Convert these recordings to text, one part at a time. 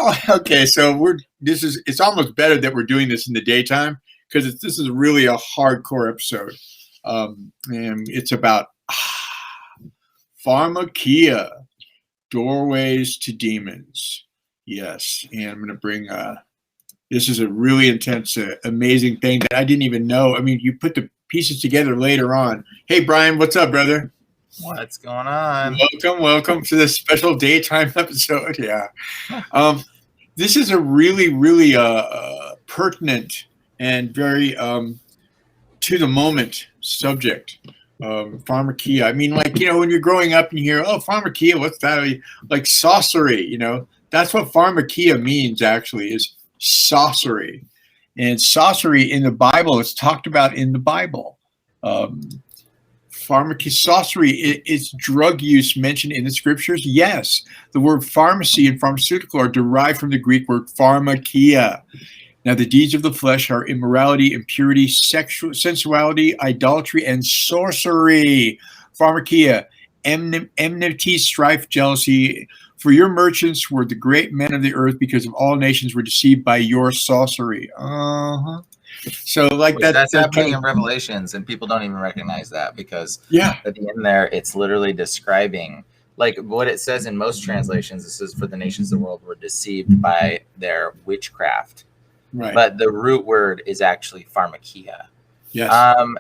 Well, okay, so it's almost better that we're doing this in the daytime because this is really a hardcore episode. And it's about Pharmakeia, doorways to demons. Yes, and I'm going to bring this is a really intense, amazing thing that I didn't even know. I mean, you put the pieces together later on. Hey, Brian, what's up, brother? What's going on? Welcome to this special daytime episode. Yeah. This is a really, really pertinent and very to the moment subject. Pharmakeia. I mean, like, when you're growing up and you hear, oh, Pharmakeia, what's that? Like sorcery, that's what Pharmakeia means actually, is sorcery. And sorcery in the Bible, it's talked about in the Bible. Sorcery is drug use mentioned in the scriptures? Yes. The word pharmacy and pharmaceutical are derived from the Greek word pharmakeia. Now, the deeds of the flesh are immorality, impurity, sensuality, idolatry, and sorcery. Pharmakeia, enmity, strife, jealousy. For your merchants were the great men of the earth, because of all nations were deceived by your sorcery. So like that's happening in Revelations, and people don't even recognize that, because at the end there, it's literally describing, like what it says in most translations. It says, for the nations of the world were deceived by their witchcraft. Right. But the root word is actually pharmakeia. Yes.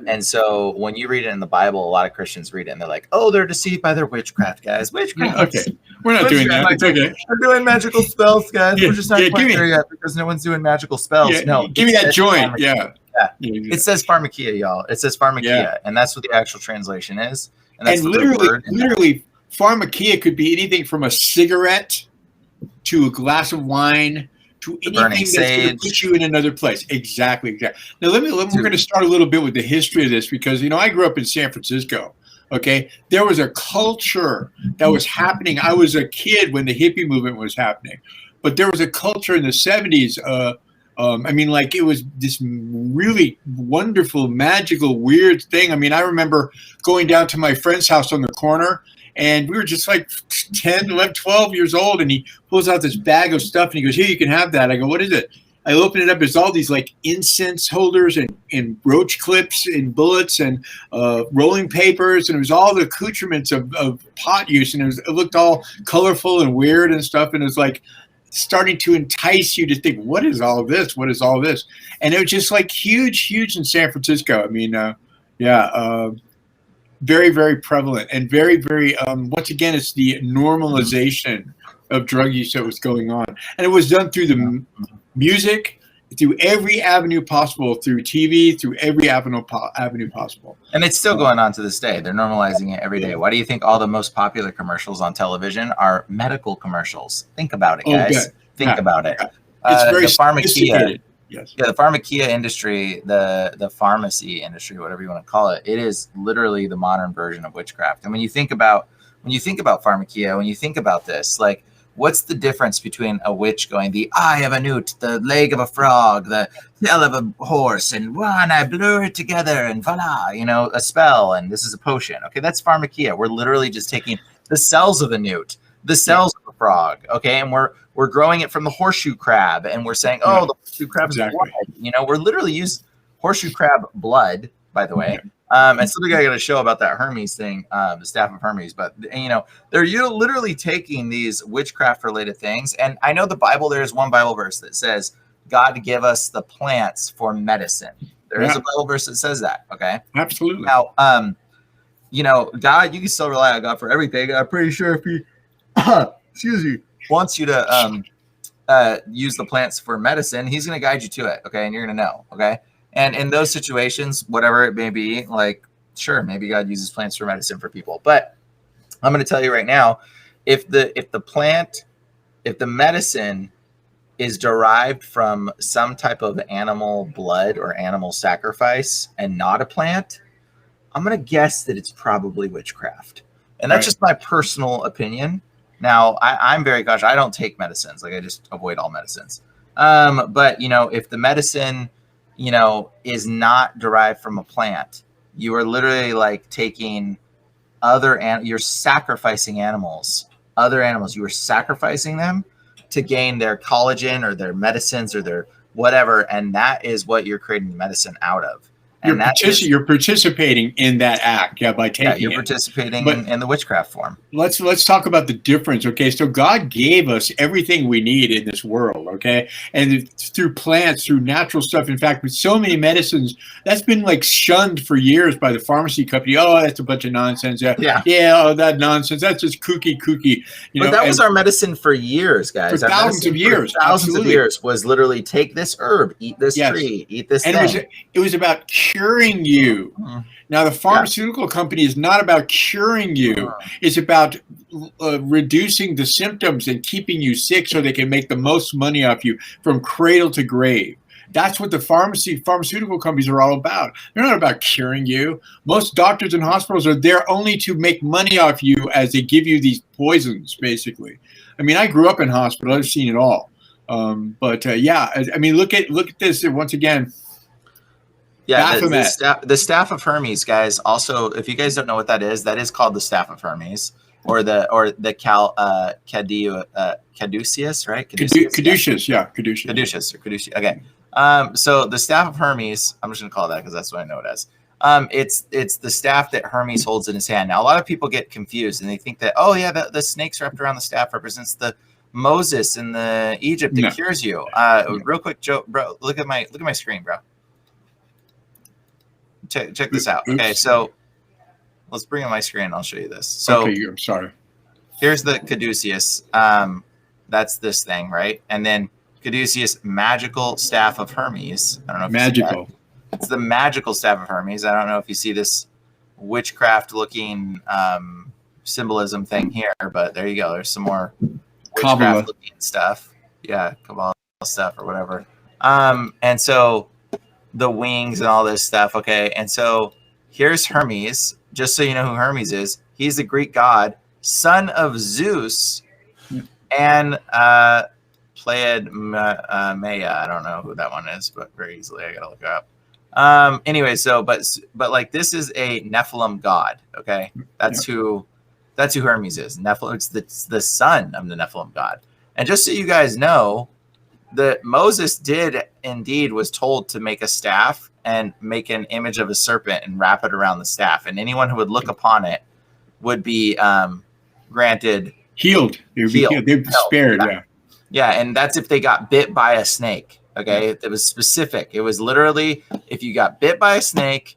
And so when you read it in the Bible, a lot of Christians read it and they're like, oh, they're deceived by their witchcraft, guys. Witchcraft. Okay. We're not doing that. It's okay. We're doing magical spells, guys. We're just not quite there yet because no one's doing magical spells. No. Give me that joint. Yeah. It says pharmakeia, y'all. It says pharmakeia. Yeah. And that's what the actual translation is. And that's literally, pharmakeia could be anything from a cigarette to a glass of wine to anything that's going to put you in another place. Exactly. Now, we're going to start a little bit with the history of this, because, I grew up in San Francisco. Okay. There was a culture that was happening. I was a kid when the hippie movement was happening, but there was a culture in the 70s. I mean, like, it was this really wonderful, magical, weird thing. I mean, I remember going down to my friend's house on the corner, and we were just like 10, 11, 12 years old, and he pulls out this bag of stuff, and he goes, here, you can have that. I go, what is it? I open it up. There's all these like incense holders and roach clips and bullets and rolling papers, and it was all the accoutrements of pot use, and it looked all colorful and weird and stuff, and it was like starting to entice you to think, what is all this? What is all this? And it was just like huge in San Francisco. I mean, very, very prevalent, and very, very, once again, it's the normalization of drug use that was going on. And it was done through the music, through every avenue possible, through TV, through every avenue possible. And it's still going on to this day. They're normalizing it every day. Why do you think all the most popular commercials on television are medical commercials? Think about it, guys. Think about it. It's very sophisticated. Yes. Yeah, the pharmakeia industry, the pharmacy industry, whatever you want to call it, it is literally the modern version of witchcraft. And when you think about pharmakeia, when you think about this, like, what's the difference between a witch going, the eye of a newt, the leg of a frog, the tail of a horse, and one, I blew it together, and voila, a spell, and this is a potion. Okay, that's pharmakeia. We're literally just taking the cells of a newt, the cells of a frog, okay, and we're growing it from the horseshoe crab, and we're saying, oh, the horseshoe crab is blood. We're literally using horseshoe crab blood, by the way. And something I got to show about that Hermes thing, the Staff of Hermes. But, they're literally taking these witchcraft-related things. And I know the Bible, there is one Bible verse that says, God give us the plants for medicine. There is a Bible verse that says that, okay? Absolutely. Now, God, you can still rely on God for everything. I'm pretty sure if he, wants you to use the plants for medicine, he's going to guide you to it, okay? And you're going to know, okay? And in those situations, whatever it may be, like, sure, maybe God uses plants for medicine for people. But I'm going to tell you right now, if the medicine is derived from some type of animal blood or animal sacrifice and not a plant, I'm going to guess that it's probably witchcraft. And that's just my personal opinion. Now, I'm very cautious. I don't take medicines. Like, I just avoid all medicines. But, if the medicine is not derived from a plant, you are literally like taking you're sacrificing other animals. You are sacrificing them to gain their collagen or their medicines or their whatever, and that is what you're creating the medicine out of. And you're participating in that act, by taking you're participating in the witchcraft form. Let's talk about the difference, okay? So God gave us everything we need in this world, okay? And through plants, through natural stuff. In fact, with so many medicines, that's been like shunned for years by the pharmacy company. Oh, that's a bunch of nonsense. Oh, that nonsense. That's just kooky. But that was our medicine for years, guys. For thousands of years. Thousands of years was literally take this herb, eat this tree, eat this thing. It was about curing you. Now, the pharmaceutical company is not about curing you. It's about reducing the symptoms and keeping you sick so they can make the most money off you from cradle to grave. That's what the pharmaceutical companies are all about. They're not about curing you. Most doctors and hospitals are there only to make money off you as they give you these poisons, basically. I mean, I grew up in hospital. I've seen it all. I mean, look at this once again. Yeah, the Staff of Hermes, guys. Also, if you guys don't know what that is called the Staff of Hermes, or the caduceus, right? Caduceus. Okay. So the Staff of Hermes, I'm just gonna call it that because that's what I know it as. It's the staff that Hermes holds in his hand. Now, a lot of people get confused and they think that, the snakes wrapped around the staff represents the Moses in the Egypt that cures you. Real quick, Joe, bro, look at my screen, bro. Check this out. Okay, so let's bring up my screen. I'll show you this. So I'm sorry. Here's the caduceus. That's this thing, right? And then caduceus, magical staff of Hermes. I don't know if magical. It's the magical staff of Hermes. I don't know if you see this witchcraft-looking symbolism thing here, but there you go. There's some more witchcraft-looking stuff. Yeah, Kabbalah stuff or whatever. And so the wings and all this stuff. Okay, and so here's Hermes. Just so you know who Hermes is, he's the Greek god, son of Zeus, and Pleiad Maya. I don't know who that one is, but very easily I gotta look it up. Anyway, so but like this is a Nephilim god. Okay, that's who Hermes is. Nephilim. It's the son of the Nephilim god. And just so you guys know, that Moses was told to make a staff and make an image of a serpent and wrap it around the staff, and anyone who would look upon it would be granted healed. They'd be spared. Yeah, and that's if they got bit by a snake. Okay, it was specific. It was literally if you got bit by a snake,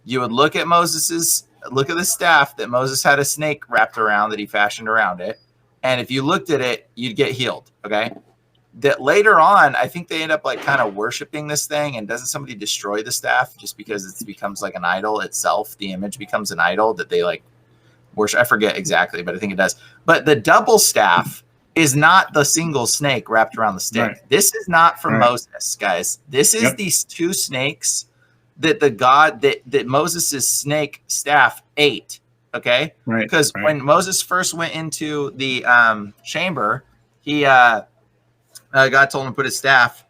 you would look at the staff that Moses had a snake wrapped around that he fashioned around it, and if you looked at it, you'd get healed. Okay. That later on, I think they end up like kind of worshiping this thing, and doesn't somebody destroy the staff just because it becomes like an idol itself? The image becomes an idol that they like worship. I forget exactly, but I think it does. But the double staff is not the single snake wrapped around the stick. Right. This is not from Moses, guys. This is these two snakes that that Moses's snake staff ate. Okay, because when Moses first went into the chamber, he God told him to put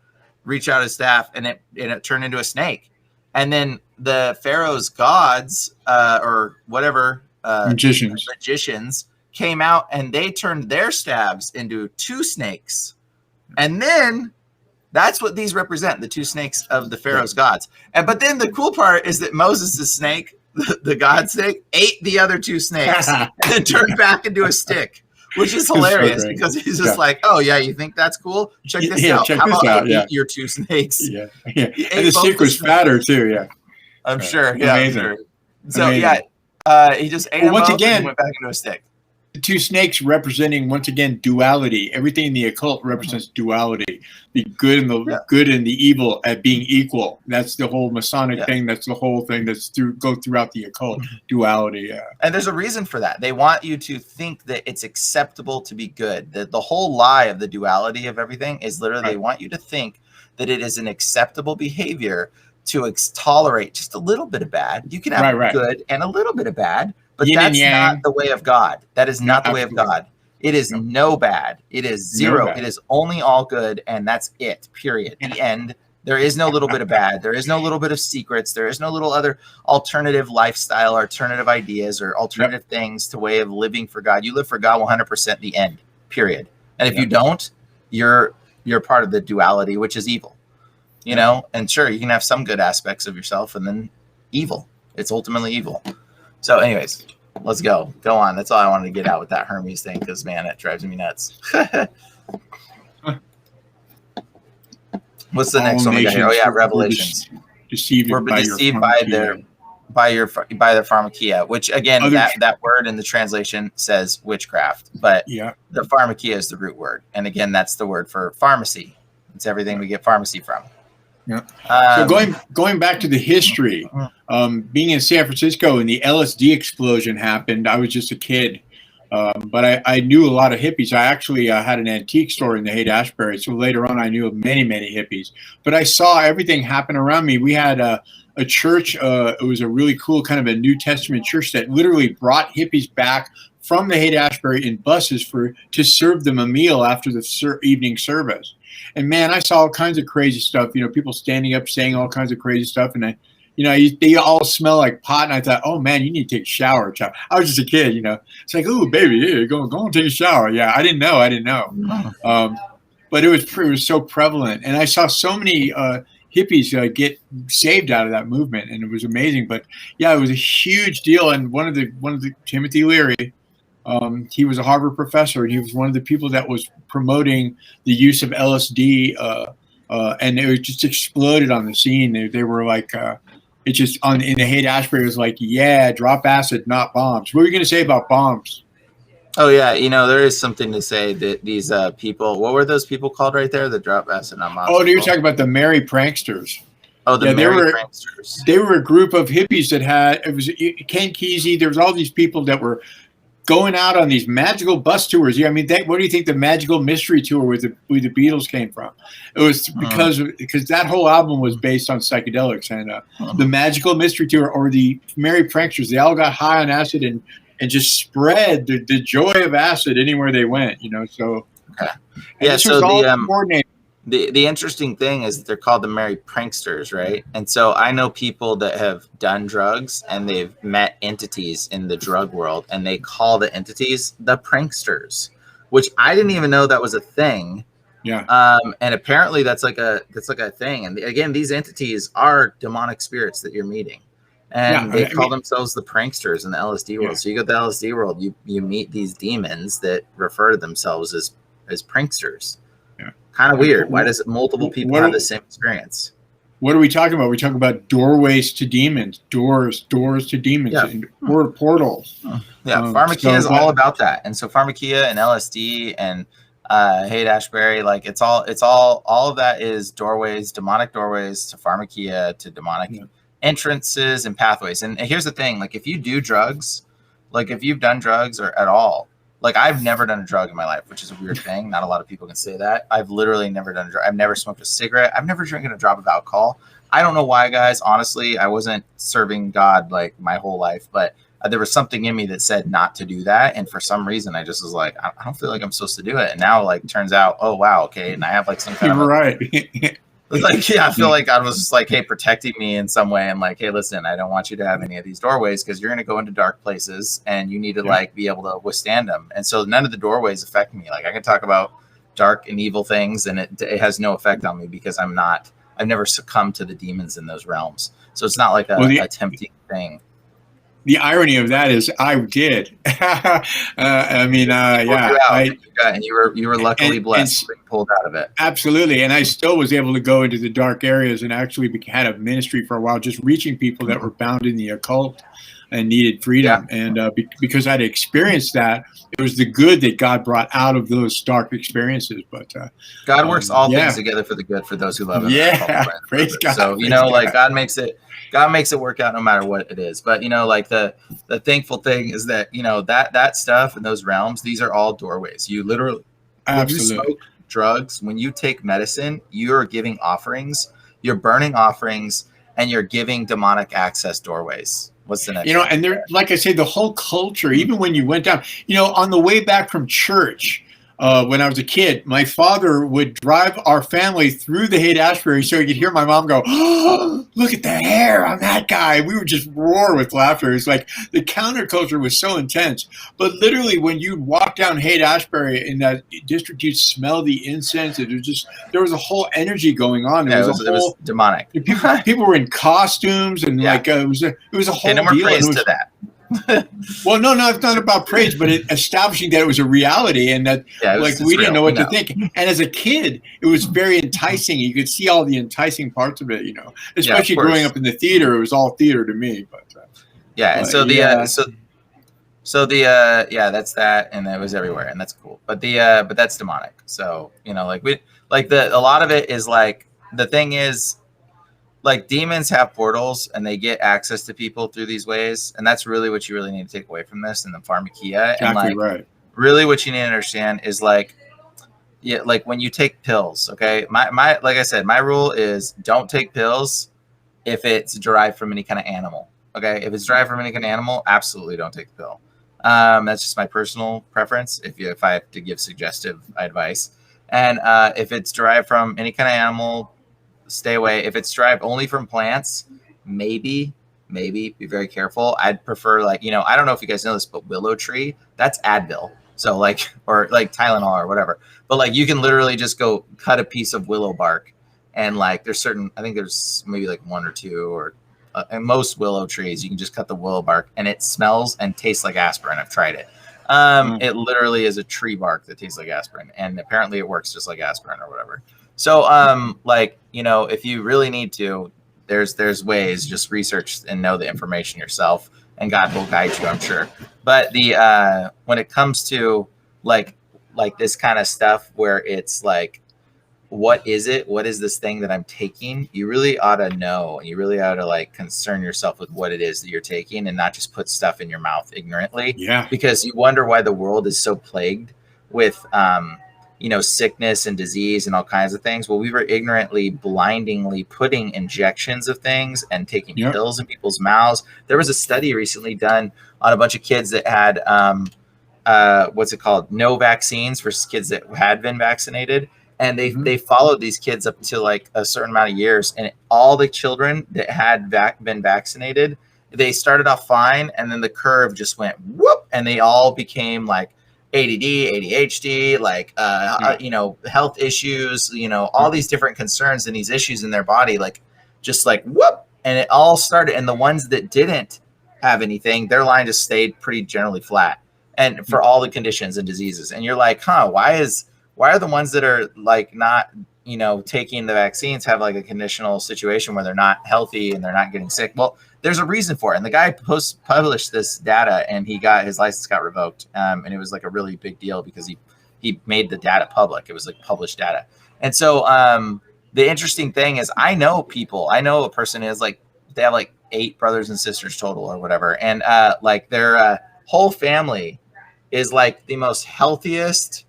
reach out his staff, and it turned into a snake. And then the Pharaoh's gods, or whatever, magicians came out, and they turned their staves into two snakes. And then that's what these represent, the two snakes of the Pharaoh's gods. But then the cool part is that Moses' snake, the god snake, ate the other two snakes and then turned back into a stick. Which is hilarious because he's just like, oh yeah, you think that's cool? Check this out. How about eat your two snakes? Yeah. And the stick was fatter too. Yeah, I'm sure. Yeah, amazing. I'm sure. So he just ate them once again and went back into a stick. The two snakes representing once again duality. Everything in the occult represents duality. The good and the good and the evil at being equal. That's the whole Masonic thing. That's the whole thing that's throughout the occult duality. Yeah. And there's a reason for that. They want you to think that it's acceptable to be good. The whole lie of the duality of everything is literally they want you to think that it is an acceptable behavior to tolerate just a little bit of bad. You can have good and a little bit of bad. But that's not the way of God. That is not the way of God. It is no bad. It is zero. It is only all good, and that's it, period. The end. There is no little bit of bad. There is no little bit of secrets. There is no little other alternative lifestyle, alternative ideas, or alternative things to way of living for God. You live for God 100%, the end, period. And if you don't, you're part of the duality, which is evil, you know. And sure, you can have some good aspects of yourself, and then evil. It's ultimately evil. So, anyways, let's go on. That's all I wanted to get out with that Hermes thing, because man, it drives me nuts. What's the next one we got here? Oh yeah, Revelations. We're deceived by the Pharmakeia, which again, that word in the translation says witchcraft, but the Pharmakeia is the root word, and again, that's the word for pharmacy. It's everything we get pharmacy from. Yeah. So going back to the history, being in San Francisco and the LSD explosion happened, I was just a kid. But I knew a lot of hippies. I actually had an antique store in the Haight-Ashbury. So later on, I knew of many, many hippies. But I saw everything happen around me. We had a church. It was a really cool kind of a New Testament church that literally brought hippies back from the Haight-Ashbury in buses to serve them a meal after the evening service. And man, I saw all kinds of crazy stuff. You know, people standing up saying all kinds of crazy stuff, and they all smell like pot, and I thought, oh man, you need to take a shower, child. I was just a kid, you know. It's like, oh baby, yeah, go and take a shower. Yeah, I didn't know. But it was so prevalent, and I saw so many hippies get saved out of that movement, and it was amazing. But yeah, it was a huge deal. And one of the Timothy Leary, he was a Harvard professor, and he was one of the people that was promoting the use of LSD, and it just exploded on the scene. They were like. It just in the Haight-Ashbury was like, yeah, drop acid, not bombs. What were you going to say about bombs? Oh yeah, there is something to say that these people. What were those people called right there? The drop acid, not bombs. Oh, you're talking about the Merry Pranksters. Oh, Merry Pranksters. They were a group of hippies that it was Ken Kesey. There was all these people that were going out on these magical bus tours. Yeah, I mean, what do you think the magical mystery tour where the Beatles came from? It was because that whole album was based on psychedelics, and the magical mystery tour or the Merry Pranksters, they all got high on acid and just spread the joy of acid anywhere they went. You know, so yeah. So the interesting thing is that they're called the Merry Pranksters, right? And so I know people that have done drugs and they've met entities in the drug world, and they call the entities the pranksters, which I didn't even know that was a thing. Yeah. And apparently that's like a thing. And again, these entities are demonic spirits that you're meeting, and they call themselves the pranksters in the LSD world. So you go to the LSD world, you meet these demons that refer to themselves as pranksters. Kind of weird. Why does multiple people have the same experience? What are we talking about? We're talking about doorways to demons, doors to demons, or portals. Yeah, Pharmakeia is all about that. And so Pharmakeia and LSD and Haight-Ashbury, like it's all of that is doorways, demonic doorways to Pharmakeia, to demonic entrances and pathways. And here's the thing: like if you do drugs, like if you've done drugs or at all. Like I've never done a drug in my life, which is a weird thing. Not a lot of people can say that. I've literally never done a drug. I've never smoked a cigarette. I've never drinking a drop of alcohol. I don't know why, guys. Honestly, I wasn't serving God like my whole life, but there was something in me that said not to do that. And for some reason, I just was like, I don't feel like I'm supposed to do it. And now, like, turns out, oh wow, okay. And I have like some kind of right. Like, yeah, I feel like God was just like, hey, protecting me in some way. And like, hey, listen, I don't want you to have any of these doorways because you're going to go into dark places and you need to like be able to withstand them. And so none of the doorways affect me. Like I can talk about dark and evil things and it has no effect on me because I've never succumbed to the demons in those realms. So it's not like a tempting thing. The irony of that is I did. I mean, and you were luckily blessed being pulled out of it. Absolutely, and I still was able to go into the dark areas and actually had a ministry for a while, just reaching people that were bound in the occult and needed freedom. Yeah. And because I'd experienced that, it was the good that God brought out of those dark experiences. But God works all things together for the good for those who love Him. Yeah, praise God. So like God makes it work out no matter what it is. But like the thankful thing is that that stuff in those realms, these are all doorways. You literally, when you smoke drugs, when you take medicine, you are giving offerings, you're burning offerings, and you're giving demonic access doorways. What's the next? And there, like I say, the whole culture, even when you went down, on the way back from church, when I was a kid, my father would drive our family through the Haight-Ashbury so he could hear my mom go, "Oh, look at the hair on that guy." We would just roar with laughter. It was like the counterculture was so intense. But literally, when you'd walk down Haight-Ashbury in that district, you'd smell the incense. There was a whole energy going on. It was demonic. People were in costumes and it was a whole no more deal. Praise to that. Well, no, it's not about praise, but establishing that it was a reality and that we didn't know what to think. And as a kid, it was very enticing. You could see all the enticing parts of it, especially growing up in the theater. It was all theater to me. But that's that, and it was everywhere, and that's cool. But but that's demonic. So a lot of it is like, the thing is, like, demons have portals and they get access to people through these ways. And that's really what you really need to take away from this and the Pharmakeia. Exactly right. Really what you need to understand is like when you take pills, okay? My like I said, my rule is don't take pills if it's derived from any kind of animal. Okay. If it's derived from any kind of animal, absolutely don't take the pill. That's just my personal preference. If I have to give suggestive advice. And if it's derived from any kind of animal, stay away. If it's derived only from plants, maybe be very careful. I'd prefer, I don't know if you guys know this, but willow tree, that's Advil. So or Tylenol or whatever. But you can literally just go cut a piece of willow bark, and there's I think there's maybe one or two, or in most willow trees, you can just cut the willow bark and it smells and tastes like aspirin. I've tried it. It literally is a tree bark that tastes like aspirin, and apparently it works just like aspirin or whatever. So, if you really need to, there's ways. Just research and know the information yourself, and God will guide you, I'm sure. But when it comes to this kind of stuff, where it's what is it? What is this thing that I'm taking? You really ought to know. You really ought to concern yourself with what it is that you're taking, and not just put stuff in your mouth ignorantly. Yeah. Because you wonder why the world is so plagued with sickness and disease and all kinds of things. Well, we were ignorantly, blindingly putting injections of things and taking pills in people's mouths. There was a study recently done on a bunch of kids that had, no vaccines for kids that had been vaccinated. And they followed these kids up to a certain amount of years. And all the children that had been vaccinated, they started off fine. And then the curve just went whoop. And they all became ADD, ADHD, health issues, all these different concerns and these issues in their body, whoop. And it all started. And the ones that didn't have anything, their line just stayed pretty generally flat. And for all the conditions and diseases. And you're why are the ones that are not, taking the vaccines have a conditional situation where they're not healthy and they're not getting sick? Well, there's a reason for it. And the guy published this data, and his license got revoked. And it was a really big deal because he made the data public. It was published data. And so the interesting thing is, I know a person is they have 8 brothers and sisters total or whatever. And their whole family is the most healthiest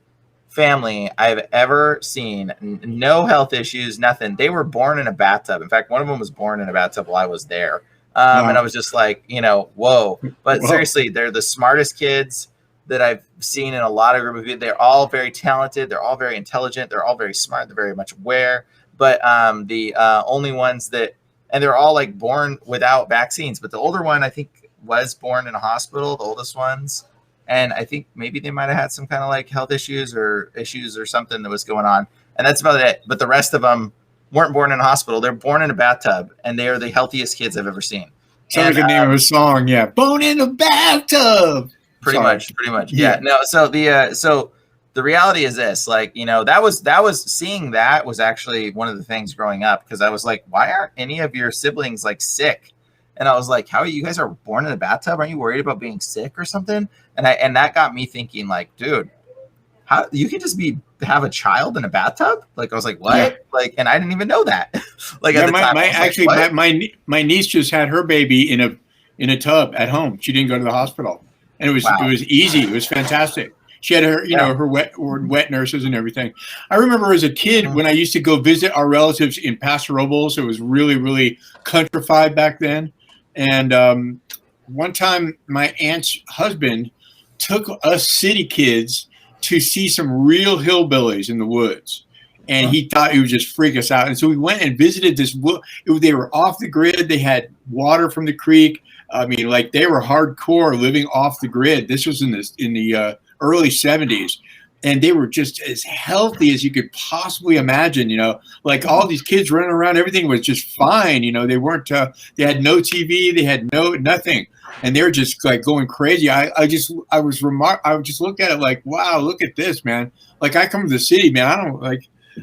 family I've ever seen. No health issues, nothing. They were born in a bathtub. In fact, one of them was born in a bathtub while I was there. And I was just whoa. But seriously, they're the smartest kids that I've seen in a lot of group of people. They're all very talented. They're all very intelligent. They're all very smart. They're very much aware. But the only ones that, and they're all born without vaccines. But the older one, I think, was born in a hospital, the oldest ones. And I think maybe they might have had some kind of health issues or something that was going on. And that's about it. But the rest of them weren't born in a hospital. They're born in a bathtub, and they are the healthiest kids I've ever seen. Sounds like the name of a song. Yeah. Born in a bathtub. Pretty much. Yeah. No. So the reality is this, seeing that was actually one of the things growing up. Cause I was why aren't any of your siblings sick? And I was how you guys are born in a bathtub? Aren't you worried about being sick or something? And that got me thinking, dude, how you can just have a child in a bathtub? I was what? Yeah. And I didn't even know that. At the time, my niece just had her baby in a tub at home. She didn't go to the hospital, and it was easy. It was fantastic. She had her, her wet nurses and everything. I remember as a kid when I used to go visit our relatives in Paso Robles. It was really, really countrified back then. And one time my aunt's husband took us city kids to see some real hillbillies in the woods. And he thought it would just freak us out. And so we went and visited this. They were off the grid. They had water from the creek. I mean, like they were hardcore living off the grid. This was in the early 70s. And they were just as healthy as you could possibly imagine, you know, like all these kids running around, everything was just fine. You know, they weren't, they had no TV, they had nothing. And they were just like going crazy. I just looked at it like, wow, look at this, man. Like I come to the city, man.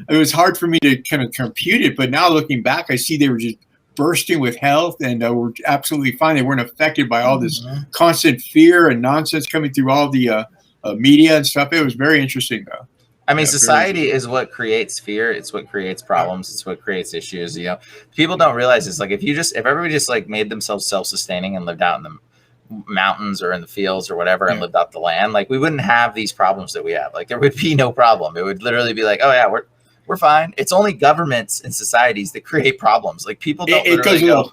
It was hard for me to kind of compute it, but now looking back, I see they were just bursting with health and were absolutely fine. They weren't affected by all this constant fear and nonsense coming through all the media and stuff. It was very interesting, though. I mean, society is what creates fear. It's what creates problems. It's what creates issues. You know, people don't realize this. Like, if everybody just like made themselves self-sustaining and lived out in the mountains or in the fields or whatever and lived off the land, like we wouldn't have these problems that we have. Like, there would be no problem. It would literally be like, oh yeah, we're fine. It's only governments and societies that create problems. Like people don't literally go.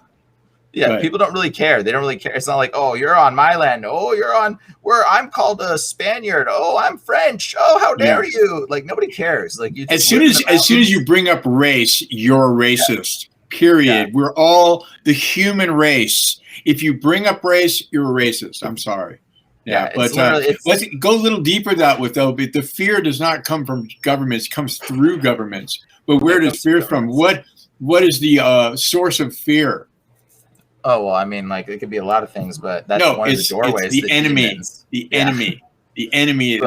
Yeah, right. People don't really care. They don't really care. It's not like, oh, you're on my land. Oh, you're on where I'm called a Spaniard. Oh, I'm French. Oh, how dare you? Like nobody cares. Like as soon as you bring up race, you're a racist. Period. Yeah. We're all the human race. If you bring up race, you're a racist. I'm sorry. Yeah, but let's go a little deeper though. But the fear does not come from governments; it comes through governments. But where does fear from? What is the source of fear? Oh well, I mean, like it could be a lot of things, but that's one of the doorways. It's the enemy. Demons. The enemy. The enemy.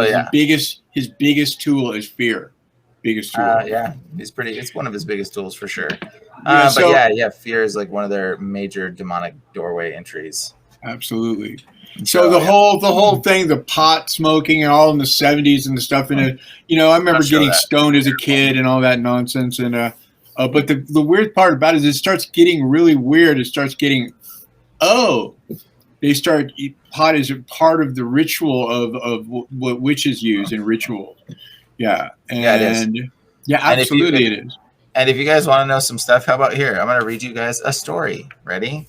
His biggest tool is fear. Biggest tool. Yeah, it's one of his biggest tools for sure. Fear is like one of their major demonic doorway entries. Absolutely. So the whole thing, the pot smoking and all in the 70s and the stuff in it, you know, I remember getting stoned as a kid and all that nonsense. And but the weird part about it is it starts getting really weird. It starts getting, pot is part of the ritual of what witches use in ritual. Yeah. And it is. And if you guys want to know some stuff, how about here? I'm going to read you guys a story. Ready?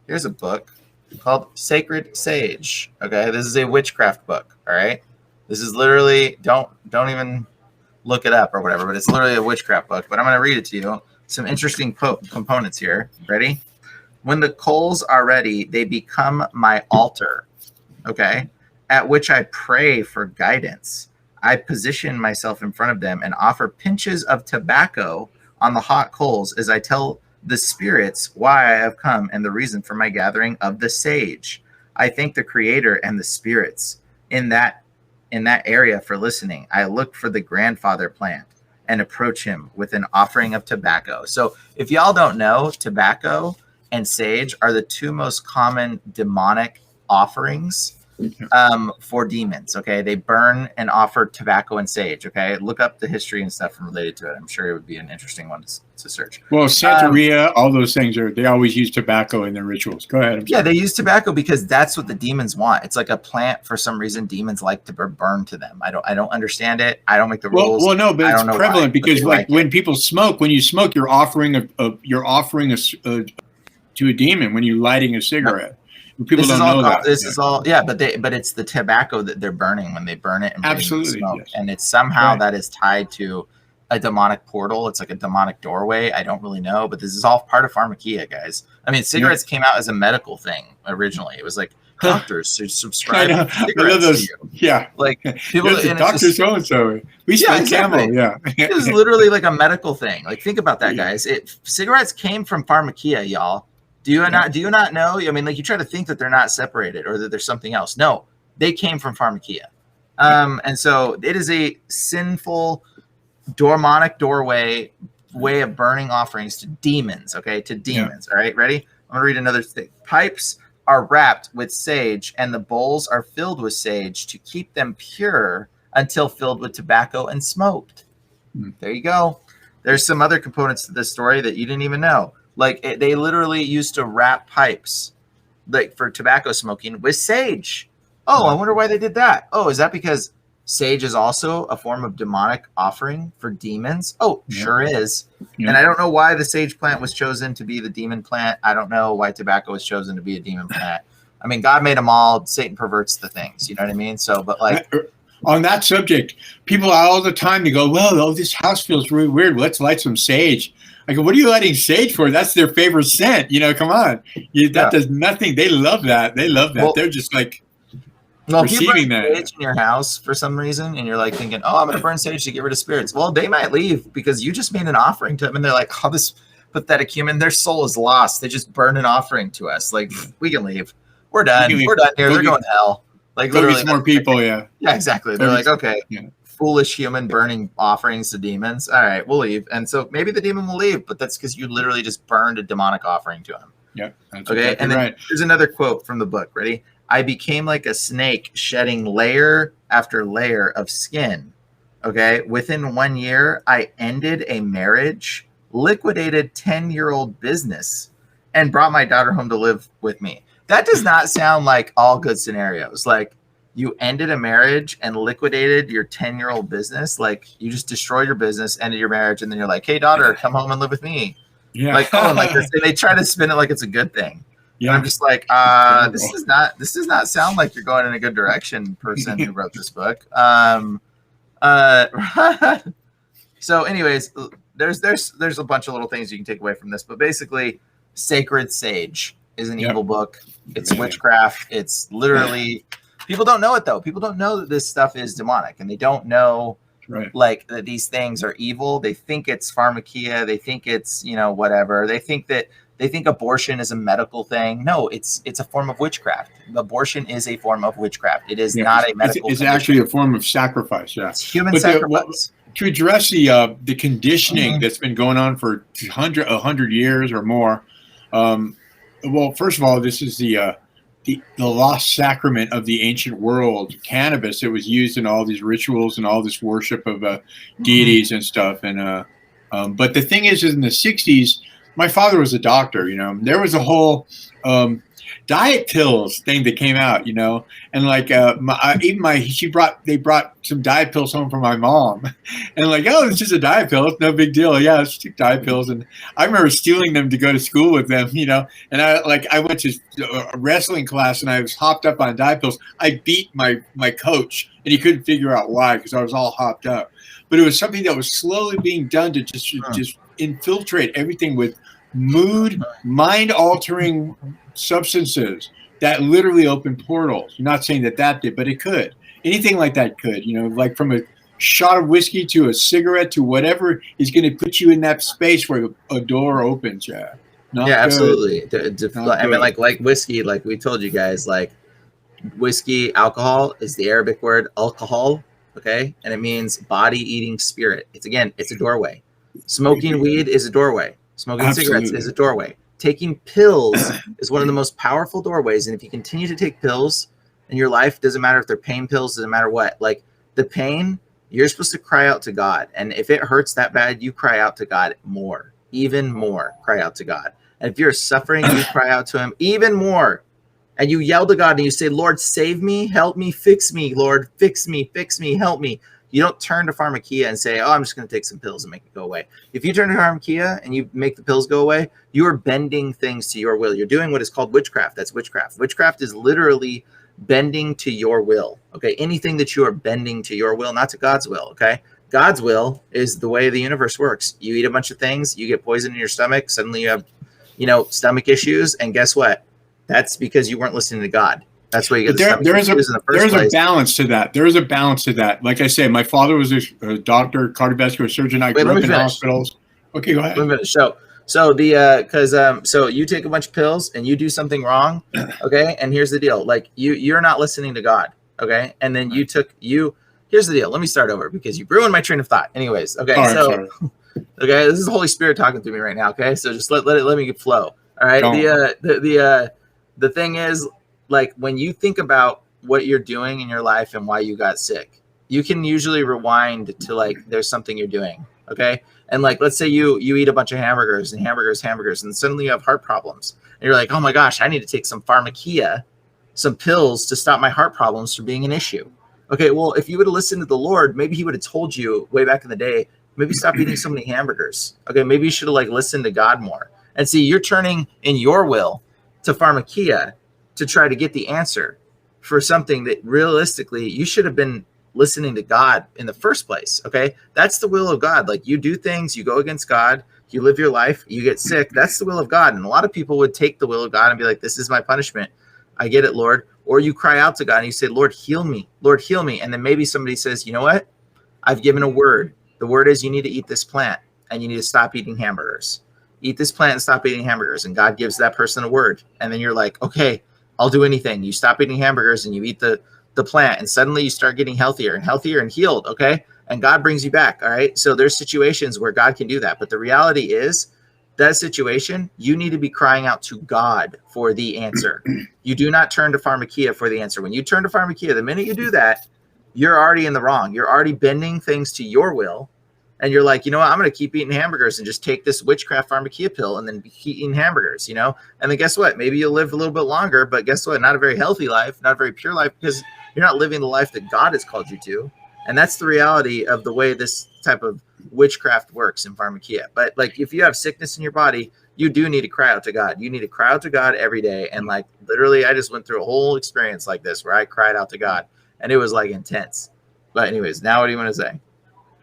Here's a book called Sacred Sage. Okay, this is a witchcraft book. All right, this is literally don't even look it up or whatever, but it's literally a witchcraft book. But I'm going to read it to you. Some interesting components here. Ready? When the coals are ready, they become my altar. Okay, at which I pray for guidance. I position myself in front of them and offer pinches of tobacco on the hot coals as I tell the spirits why I have come and the reason for my gathering of the sage. I thank the creator and the spirits in that area for listening. I look for the grandfather plant and approach him with an offering of tobacco. So if y'all don't know, tobacco and sage are the two most common demonic offerings for demons. Okay, they burn and offer tobacco and sage. Okay, look up the history and stuff related to it. I'm sure it would be an interesting one to search. Well, Santeria, all those things they always use tobacco in their rituals. Go ahead. Yeah, they use tobacco because that's what the demons want. It's like a plant. For some reason, demons like to burn to them. I don't understand it. I don't make the rules. Well, no, but it's prevalent because like when people smoke, when you smoke, you're offering to a demon when you're lighting a cigarette. People don't know that. This is all, but it's the tobacco that they're burning when they burn it and absolutely smoke. Yes. And it's somehow that is tied to a demonic portal. It's like a demonic doorway. I don't really know, but this is all part of Pharmakeia, guys. I mean, cigarettes came out as a medical thing originally. It was like doctors should subscribe to cigarettes to you. Yeah, like people. Doctor so and so. We smoke Camel. Yeah, it was literally like a medical thing. Like think about that, guys. Cigarettes came from Pharmakeia, y'all. Do you not know? I mean, like you try to think that they're not separated or that there's something else. No, they came from Pharmakeia. And so it is a sinful, demonic way of burning offerings to demons. Okay, to demons. All right, ready? I'm gonna read another thing. Pipes are wrapped with sage, and the bowls are filled with sage to keep them pure until filled with tobacco and smoked. There you go. There's some other components to this story that you didn't even know. Like they literally used to wrap pipes, like for tobacco smoking, with sage. Oh, I wonder why they did that. Oh, is that because sage is also a form of demonic offering for demons? Oh, sure is. Yeah. And I don't know why the sage plant was chosen to be the demon plant. I don't know why tobacco was chosen to be a demon plant. I mean, God made them all. Satan perverts the things. You know what I mean? So, but like, On that subject, people all the time, they go, well, oh, this house feels really weird. Let's light some sage. I go, what are you lighting sage for? That's their favorite scent. Come on. That does nothing. They love that. They love that. Well, they're just like receiving that. If you burn sage in your house for some reason, and you're like thinking, oh, I'm going to burn sage to get rid of spirits. Well, they might leave because you just made an offering to them. And they're like, oh, this pathetic human, their soul is lost. They just burn an offering to us. Like, we can leave. We're done. We're done here. They're going to hell. Like, literally, more people. Yeah. Yeah, exactly. They're like, okay, foolish human burning offerings to demons. All right, we'll leave. And so maybe the demon will leave, but that's because you literally just burned a demonic offering to him. Yeah. That's okay. Exactly and then right. Here's another quote from the book. Ready? I became like a snake shedding layer after layer of skin. Okay. Within 1 year, I ended a marriage, liquidated 10-year-old business, and brought my daughter home to live with me. That does not sound like all good scenarios. Like, you ended a marriage and liquidated your 10-year-old business. Like, you just destroyed your business, ended your marriage, and then you're like, hey, daughter, come home and live with me. Yeah. Like, oh, like this. They try to spin it like it's a good thing. Yeah. And I'm just like, this does not sound like you're going in a good direction, person who wrote this book. So anyways, there's a bunch of little things you can take away from this, but basically, Sacred Sage is an evil book. It's witchcraft. It's literally, people don't know it though. People don't know that this stuff is demonic, and they don't know like that these things are evil. They think it's pharmakeia. They think it's, whatever. They think abortion is a medical thing. No, it's a form of witchcraft. Abortion is a form of witchcraft. It is not a medical. It's actually a form of sacrifice. Yeah, it's human sacrifice. To address the conditioning that's been going on for 100 years or more. Well, first of all, this is the lost sacrament of the ancient world, cannabis. It was used in all these rituals and all this worship of deities and stuff. And but the thing is in the 60s, my father was a doctor. There was a whole diet pills thing that came out. And like they brought some diet pills home for my mom, and like, oh, it's just a diet pill, it's no big deal. Yeah, it's just diet pills. And I remember stealing them to go to school with them. And I went to a wrestling class and I was hopped up on diet pills. I beat my coach, and he couldn't figure out why because I was all hopped up. But it was something that was slowly being done to just infiltrate everything with mind-altering substances that literally open portals. I'm not saying that did, but it could. Anything like that could, like from a shot of whiskey to a cigarette to whatever is going to put you in that space where a door opens. Yeah. Absolutely. I mean, like whiskey, like we told you guys, like whiskey, alcohol is the Arabic word alcohol. Okay. And it means body eating spirit. It's a doorway. Smoking weed is a doorway. Smoking cigarettes is a doorway. Taking pills is one of the most powerful doorways. And if you continue to take pills in your life, doesn't matter if they're pain pills, doesn't matter what, like the pain, you're supposed to cry out to God. And if it hurts that bad, you cry out to God more, even more, cry out to God. And if you're suffering, you cry out to him even more. And you yell to God and you say, Lord, save me, help me, fix me, Lord, fix me, help me. You don't turn to Pharmakeia and say, oh, I'm just going to take some pills and make it go away. If you turn to Pharmakeia and you make the pills go away, you are bending things to your will. You're doing what is called witchcraft. That's witchcraft. Witchcraft is literally bending to your will. Okay. Anything that you are bending to your will, not to God's will. Okay. God's will is the way the universe works. You eat a bunch of things, you get poison in your stomach. Suddenly you have, stomach issues. And guess what? That's because you weren't listening to God. That's why you get there is a balance to that. There is a balance to that. Like I say, my father was a doctor, cardiovascular surgeon. I grew up in hospitals. Okay, go ahead. Let me finish. So you take a bunch of pills and you do something wrong. Okay. And here's the deal. Like you're not listening to God. Okay. And then here's the deal. Let me start over because you ruined my train of thought. Anyways. Okay. Okay. This is the Holy Spirit talking through me right now. Okay. So just let me flow. All right. The thing is, like when you think about what you're doing in your life and why you got sick, you can usually rewind to like, there's something you're doing. Okay. And like, let's say you eat a bunch of hamburgers, and suddenly you have heart problems. And you're like, oh my gosh, I need to take some Pharmakeia, some pills to stop my heart problems from being an issue. Okay. Well, if you would have listened to the Lord, maybe he would have told you way back in the day, maybe stop eating so many hamburgers. Okay. Maybe you should have like listened to God more. And see, you're turning in your will to Pharmakeia to try to get the answer for something that realistically you should have been listening to God in the first place. Okay. That's the will of God. Like you do things, you go against God, you live your life, you get sick. That's the will of God. And a lot of people would take the will of God and be like, this is my punishment. I get it, Lord. Or you cry out to God and you say, Lord, heal me. Lord, heal me. And then maybe somebody says, you know what? I've given a word. The word is you need to eat this plant and you need to stop eating hamburgers. Eat this plant and stop eating hamburgers. And God gives that person a word. And then you're like, okay, I'll do anything. You stop eating hamburgers and you eat the plant. And suddenly you start getting healthier and healthier and healed. Okay. And God brings you back. All right. So there's situations where God can do that. But the reality is that situation, you need to be crying out to God for the answer. You do not turn to Pharmakeia for the answer. When you turn to Pharmakeia, the minute you do that, you're already in the wrong. You're already bending things to your will. And you're like, you know what? I'm going to keep eating hamburgers and just take this witchcraft Pharmakeia pill and then keep eating hamburgers, you know? And then guess what? Maybe you'll live a little bit longer, but guess what? Not a very healthy life, not a very pure life, because you're not living the life that God has called you to. And that's the reality of the way this type of witchcraft works in Pharmakeia. But like, if you have sickness in your body, you do need to cry out to God. You need to cry out to God every day. And like, literally, I just went through a whole experience like this where I cried out to God and it was like intense. But anyways, now what do you want to say?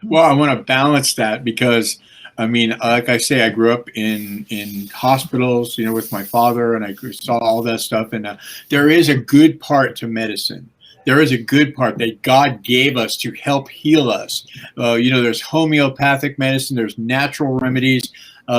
Well, I want to balance that because, I mean, like I say, I grew up in hospitals, you know, with my father, and I saw all that stuff. And there is a good part to medicine. There is a good part that God gave us to help heal us. You know, there's homeopathic medicine, there's natural remedies,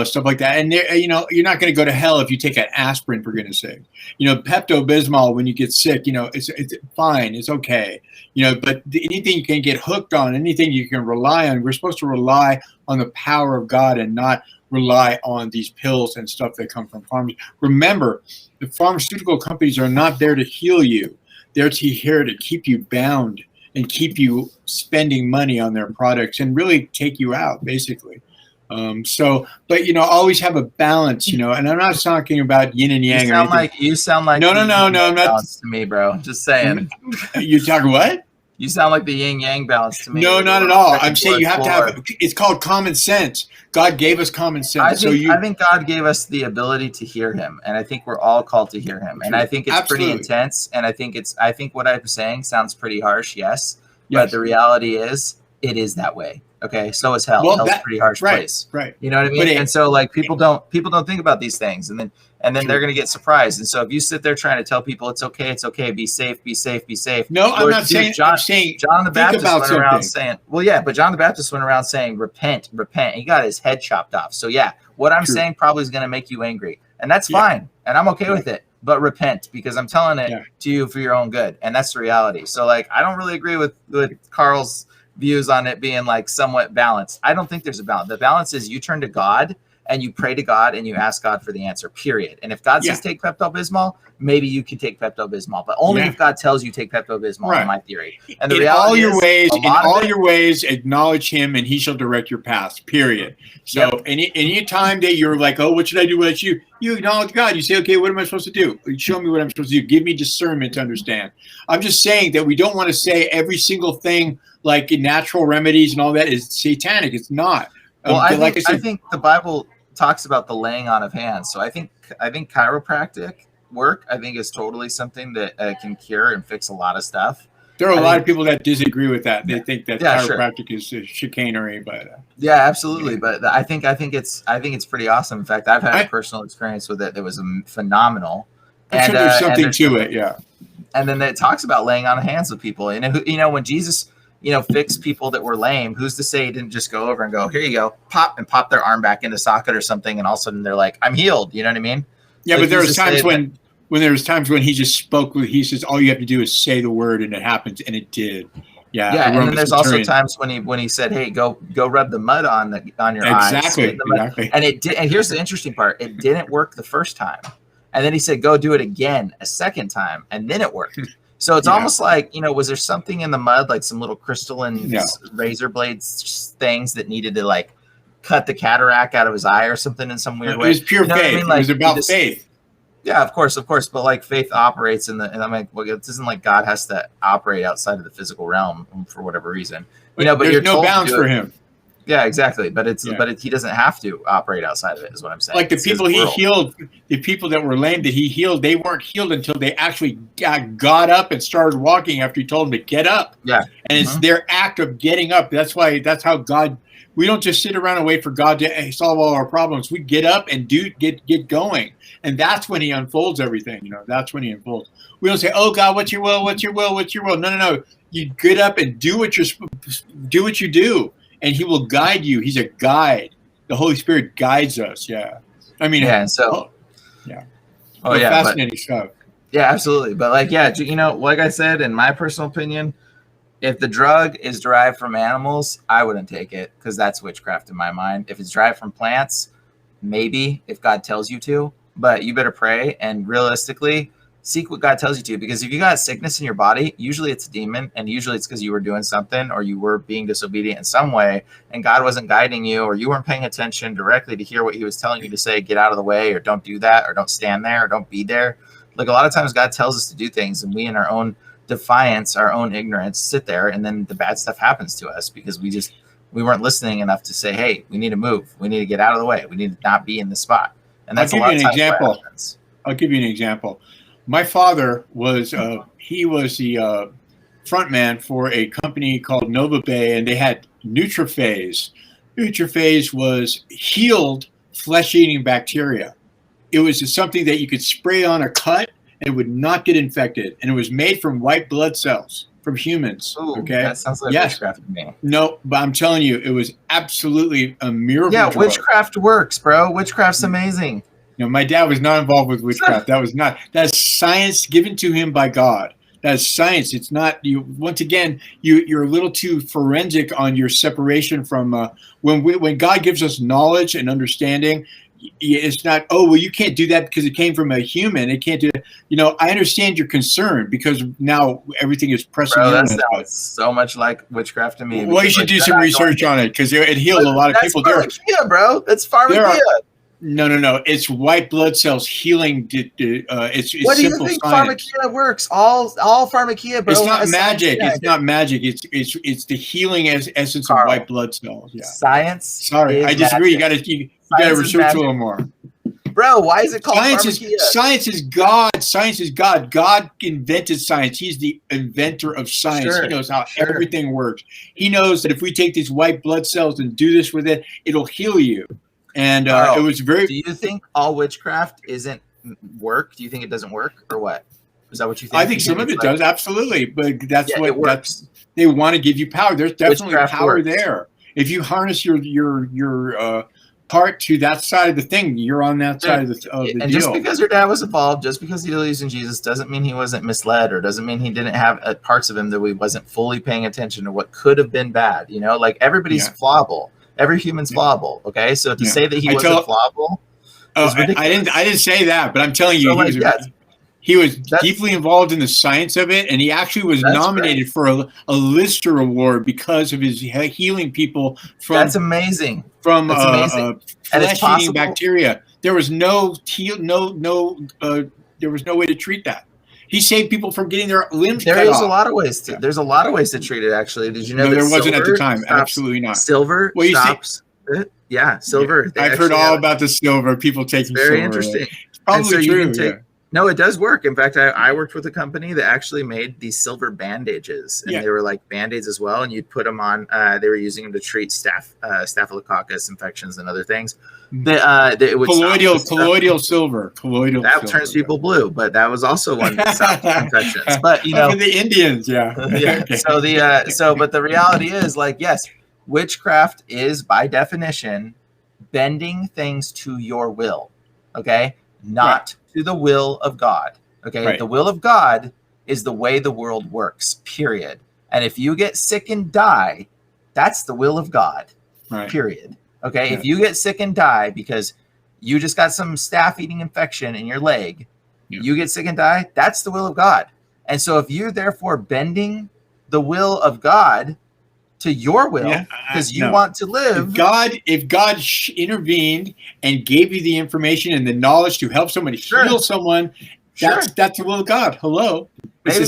stuff like that. And there, you know, you're not going to go to hell if you take an aspirin, for goodness sake. You know, Pepto-Bismol, when you get sick, you know, it's fine, it's okay. You know, but anything you can get hooked on, anything you can rely on, we're supposed to rely on the power of God and not rely on these pills and stuff that come from pharmacy. Remember, the pharmaceutical companies are not there to heal you. They're here to keep you bound and keep you spending money on their products and really take you out, basically. But you know, always have a balance, you know, and I'm not talking about yin and yang. You sound like no, I'm not. Balance to me, bro. Just saying. You talking what? You sound like the yin yang balance to me. No, not at all. I'm saying you have to have. It's called common sense. God gave us common sense. I think God gave us the ability to hear Him, and I think we're all called to hear Him. And I think it's pretty intense. And I think what I'm saying sounds pretty harsh. Yes. But the reality is, it is that way. Okay, so is hell. Hell's a pretty harsh place. Right. You know what I mean? And so like people don't think about these things, and then they're gonna get surprised. And so if you sit there trying to tell people it's okay, be safe. No, I'm not saying. I'm saying John the Baptist went around saying, well, yeah, but John the Baptist went around saying, repent. He got his head chopped off. So yeah, what I'm saying probably is gonna make you angry, and that's fine, and I'm okay with it. But repent, because I'm telling it to you for your own good, and that's the reality. So like, I don't really agree with Carl's views on it being like somewhat balanced. I don't think there's a balance. The balance is you turn to God and you pray to God and you ask God for the answer, period. And if God says take Pepto-Bismol, maybe you can take Pepto-Bismol, but only if God tells you take Pepto-Bismol, in my theory. And the reality is, in all your ways, acknowledge Him and He shall direct your paths, period. So any time that you're like, oh, what should I do with you? You acknowledge God. You say, okay, what am I supposed to do? Show me what I'm supposed to do. Give me discernment to understand. I'm just saying that we don't want to say every single thing like in natural remedies and all that is satanic. It's not. Well, I think the Bible talks about the laying on of hands. So I think chiropractic work, I think, is totally something that can cure and fix a lot of stuff. There are a lot of people that disagree with that. They think that chiropractic is chicanery, but yeah, absolutely. But I think it's pretty awesome. In fact, I've had a personal experience with it that was phenomenal. And there's something to it, yeah. And then it talks about laying on of hands with people. And you know, when Jesus, you know, fixed people that were lame, who's to say He didn't just go over and go, here you go, pop their arm back into socket or something, and all of a sudden they're like, I'm healed. You know what I mean? Yeah, like, but there was times when there was times when He just spoke. He says, all you have to do is say the word, and it happens, and it did. Yeah. And then there's also times when he said, hey, go rub the mud on your eyes. Exactly. And it did. And here's the interesting part: it didn't work the first time, and then He said, go do it again a second time, and then it worked. So it's almost like, you know, was there something in the mud, like some little crystalline razor blades things that needed to like cut the cataract out of his eye or something in some weird way? It was pure faith. I mean? Like, it was about faith. Yeah, of course. But like faith operates and I'm like, well, it isn't like God has to operate outside of the physical realm for whatever reason. You know, but there's no bounds for Him. Yeah, exactly. But he doesn't have to operate outside of it, is what I'm saying. Like the people he healed, the people that were lame that he healed, they weren't healed until they actually got up and started walking after he told them to get up. Yeah. And it's their act of getting up. That's how God, we don't just sit around and wait for God to solve all our problems. We get up and get going. And that's when he unfolds everything. You know, that's when he unfolds. We don't say, "Oh God, what's your will? What's your will? What's your will?" No. You get up and do what you do. And he will guide you. He's a guide. The Holy Spirit guides us. Yeah. I mean, yeah. So, fascinating stuff. Yeah, absolutely. But like I said, in my personal opinion, if the drug is derived from animals, I wouldn't take it because that's witchcraft in my mind. If it's derived from plants, maybe if God tells you to, but you better pray and realistically seek what God tells you to, because if you got sickness in your body, usually it's a demon, and usually it's because you were doing something or you were being disobedient in some way, and God wasn't guiding you, or you weren't paying attention directly to hear what he was telling you to say, get out of the way, or don't do that, or don't stand there, or don't be there. Like a lot of times God tells us to do things, and we in our own defiance, our own ignorance, sit there, and then the bad stuff happens to us because we weren't listening enough to say, hey, we need to move. We need to get out of the way. We need to not be in the spot. And that's a lot of times what happens. I'll give you an example. My father was the front man for a company called Nova Bay, and they had Nutriphase. Nutriphase was healed flesh-eating bacteria. It was something that you could spray on a cut and it would not get infected. And it was made from white blood cells from humans. Ooh, okay, that sounds like witchcraft to me. No, but I'm telling you, it was absolutely a miracle. Yeah, witchcraft works, bro. Witchcraft's amazing. No, my dad was not involved with witchcraft. That's science given to him by God. That's science. It's not you. Once again, you're a little too forensic on your separation from when God gives us knowledge and understanding. It's not, oh, well, you can't do that because it came from a human. It can't do that. You know, I understand your concern because now everything is pressing. Bro, that sounds so much like witchcraft to me. Well, you should do some research on it because it healed a lot of people. Pharmakeia, bro. That's Pharmakeia. No. It's white blood cells healing. It's what do you simple think science. Pharmakeia works? All Pharmakeia, bro. It's not magic. It's not magic. It's the healing essence of white blood cells. Yeah. Science. Sorry, I disagree. Magic. You got to research a little more. Bro, why is it called Pharmakeia? Science is God. Science is God. God invented science. He's the inventor of science. Sure, he knows how everything works. He knows that if we take these white blood cells and do this with it, it'll heal you. And it was very. Do you think all witchcraft isn't work? Do you think it doesn't work, or what? Is that what you think? I think some of it does, absolutely. But that's what it works. They want to give you power. There's definitely witchcraft power there. If you harness your part to that side of the thing, you're on that side of the and deal. Just because your dad was involved, just because he believes in Jesus, doesn't mean he wasn't misled, or doesn't mean he didn't have parts of him that we wasn't fully paying attention to what could have been bad. You know, like everybody's flawable. Every human's flawable. Okay, so to say that he wasn't flawable, I didn't say that, but I'm telling you, he was deeply involved in the science of it, and he actually was nominated for a Lister Award because of his healing people from. That's amazing. From flesh-eating bacteria. There was no way to treat that. He saved people from getting their limbs cut off. There's a lot of ways to. There's a lot of ways to treat it. Actually, did you know? No, there wasn't at the time. Absolutely not. Silver stops. Yeah, silver. I've heard all about the silver. People taking silver. Very interesting. It's probably true. No, it does work. In fact, I worked with a company that actually made these silver bandages, and they were like Band-Aids as well. And you'd put them on. They were using them to treat staphylococcus infections and other things. It would colloidal silver. That turns people blue, but that was also one that stopped infections. But you know, for the Indians, yeah. So but the reality is, like, yes, witchcraft is by definition bending things to your will. Okay, not to the will of God. Okay, the will of God is the way the world works. Period. And if you get sick and die, that's the will of God. Period. Okay, if you get sick and die because you just got some staph-eating infection in your leg, you get sick and die, that's the will of God. And so if you're therefore bending the will of God to your will because you want to live. If God intervened and gave you the information and the knowledge to help somebody heal someone, that's the will of God. Hello. Maybe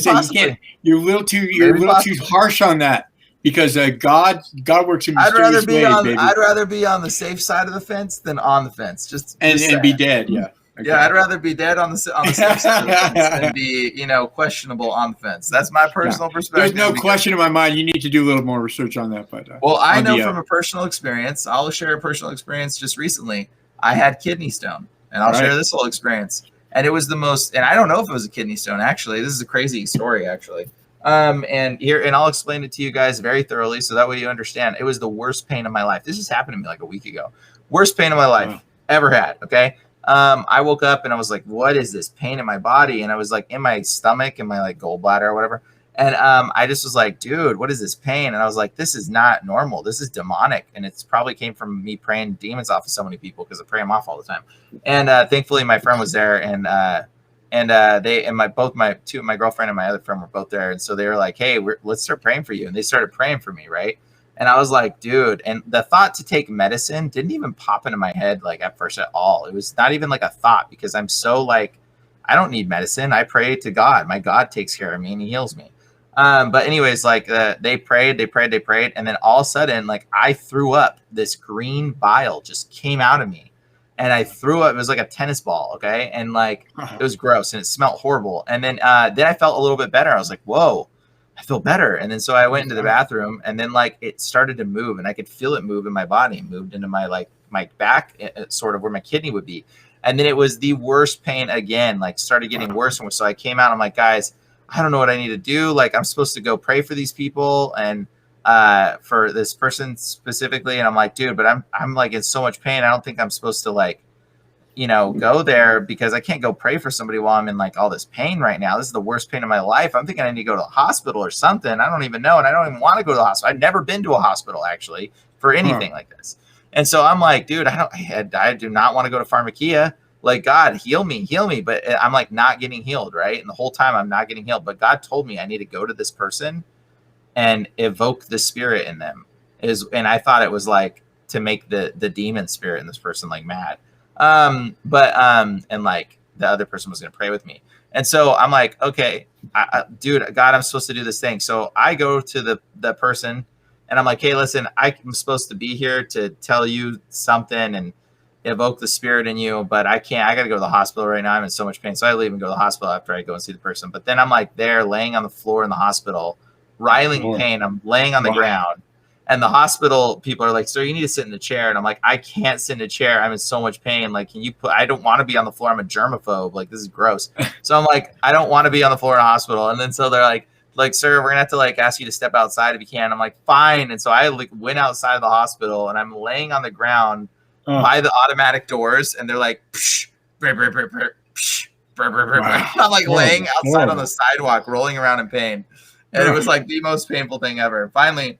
you're a little too harsh on that. because God works in I'd mysterious ways, baby. I'd rather be on the safe side of the fence than on the fence. Just be dead. Yeah. Okay. Yeah, I'd rather be dead on the safe side of the fence than be, questionable on the fence. That's my personal perspective. There's no question in my mind. You need to do a little more research on that. But well, I know from a personal experience. I'll share a personal experience. Just recently, I had kidney stone, and I'll share this whole experience. And it was the most. And I don't know if it was a kidney stone. Actually, this is a crazy story. Actually, and I'll explain it to you guys very thoroughly, so that way you understand. It was the worst pain of my life. This just happened to me like a week ago. Worst pain of my life ever had. Okay. I woke up and I was like, what is this pain in my body? And I was like in my stomach and my like gallbladder or whatever. And I just was like, dude, what is this pain? And I was like, this is not normal. This is demonic. And it's probably came from me praying demons off of so many people because I pray them off all the time. And thankfully my friend was there and both my girlfriend and my other friend were both there. And so they were like, hey, let's start praying for you. And they started praying for me. Right. And I was like, dude, and the thought to take medicine didn't even pop into my head like at first at all. It was not even like a thought because I'm so like, I don't need medicine. I pray to God. My God takes care of me and he heals me. But anyways, like they prayed. And then all of a sudden, like I threw up. This green bile just came out of me and I threw up. It was like a tennis ball. Okay. And like, it was gross and it smelled horrible. And then I felt a little bit better. I was like, whoa. I feel better. And then so I went into the bathroom and then like it started to move and I could feel it move in my body. It moved into my back, sort of where my kidney would be. And then it was the worst pain again, like started getting worse. And so I came out, I'm like, guys, I don't know what I need to do. Like I'm supposed to go pray for these people and for this person specifically. And I'm like, dude, but I'm like in so much pain. I don't think I'm supposed to like, go there because I can't go pray for somebody while I'm in like all this pain right now. This is the worst pain of my life. I'm thinking I need to go to the hospital or something. I don't even know. And I don't even want to go to the hospital. I've never been to a hospital actually for anything like this. And so I'm like, dude, I do not want to go to Pharmakeia. Like God, heal me. But I'm like not getting healed. Right. And the whole time I'm not getting healed, but God told me I need to go to this person and evoke the spirit in them and I thought it was like to make the demon spirit in this person like mad. And like the other person was going to pray with me. And so I'm like, okay, dude, God, I'm supposed to do this thing. So I go to the person and I'm like, hey, listen, I'm supposed to be here to tell you something and evoke the spirit in you, but I can't, I got to go to the hospital right now. I'm in so much pain. So I leave and go to the hospital after I go and see the person. But then I'm like there laying on the floor in the hospital, writhing pain. I'm laying on the ground. And the hospital people are like, sir, you need to sit in the chair. And I'm like, I can't sit in a chair. I'm in so much pain. Like, I don't want to be on the floor. I'm a germaphobe. Like, this is gross. So I'm like, I don't want to be on the floor in a hospital. And then so they're like, sir, we're gonna have to like ask you to step outside if you can. I'm like, fine. And so I like went outside of the hospital and I'm laying on the ground by the automatic doors. And they're like, psh, brr, brr, brr, brr, psh, brr, brr, brr, brr. I'm like laying outside on the sidewalk, rolling around in pain. And it was like the most painful thing ever. Finally,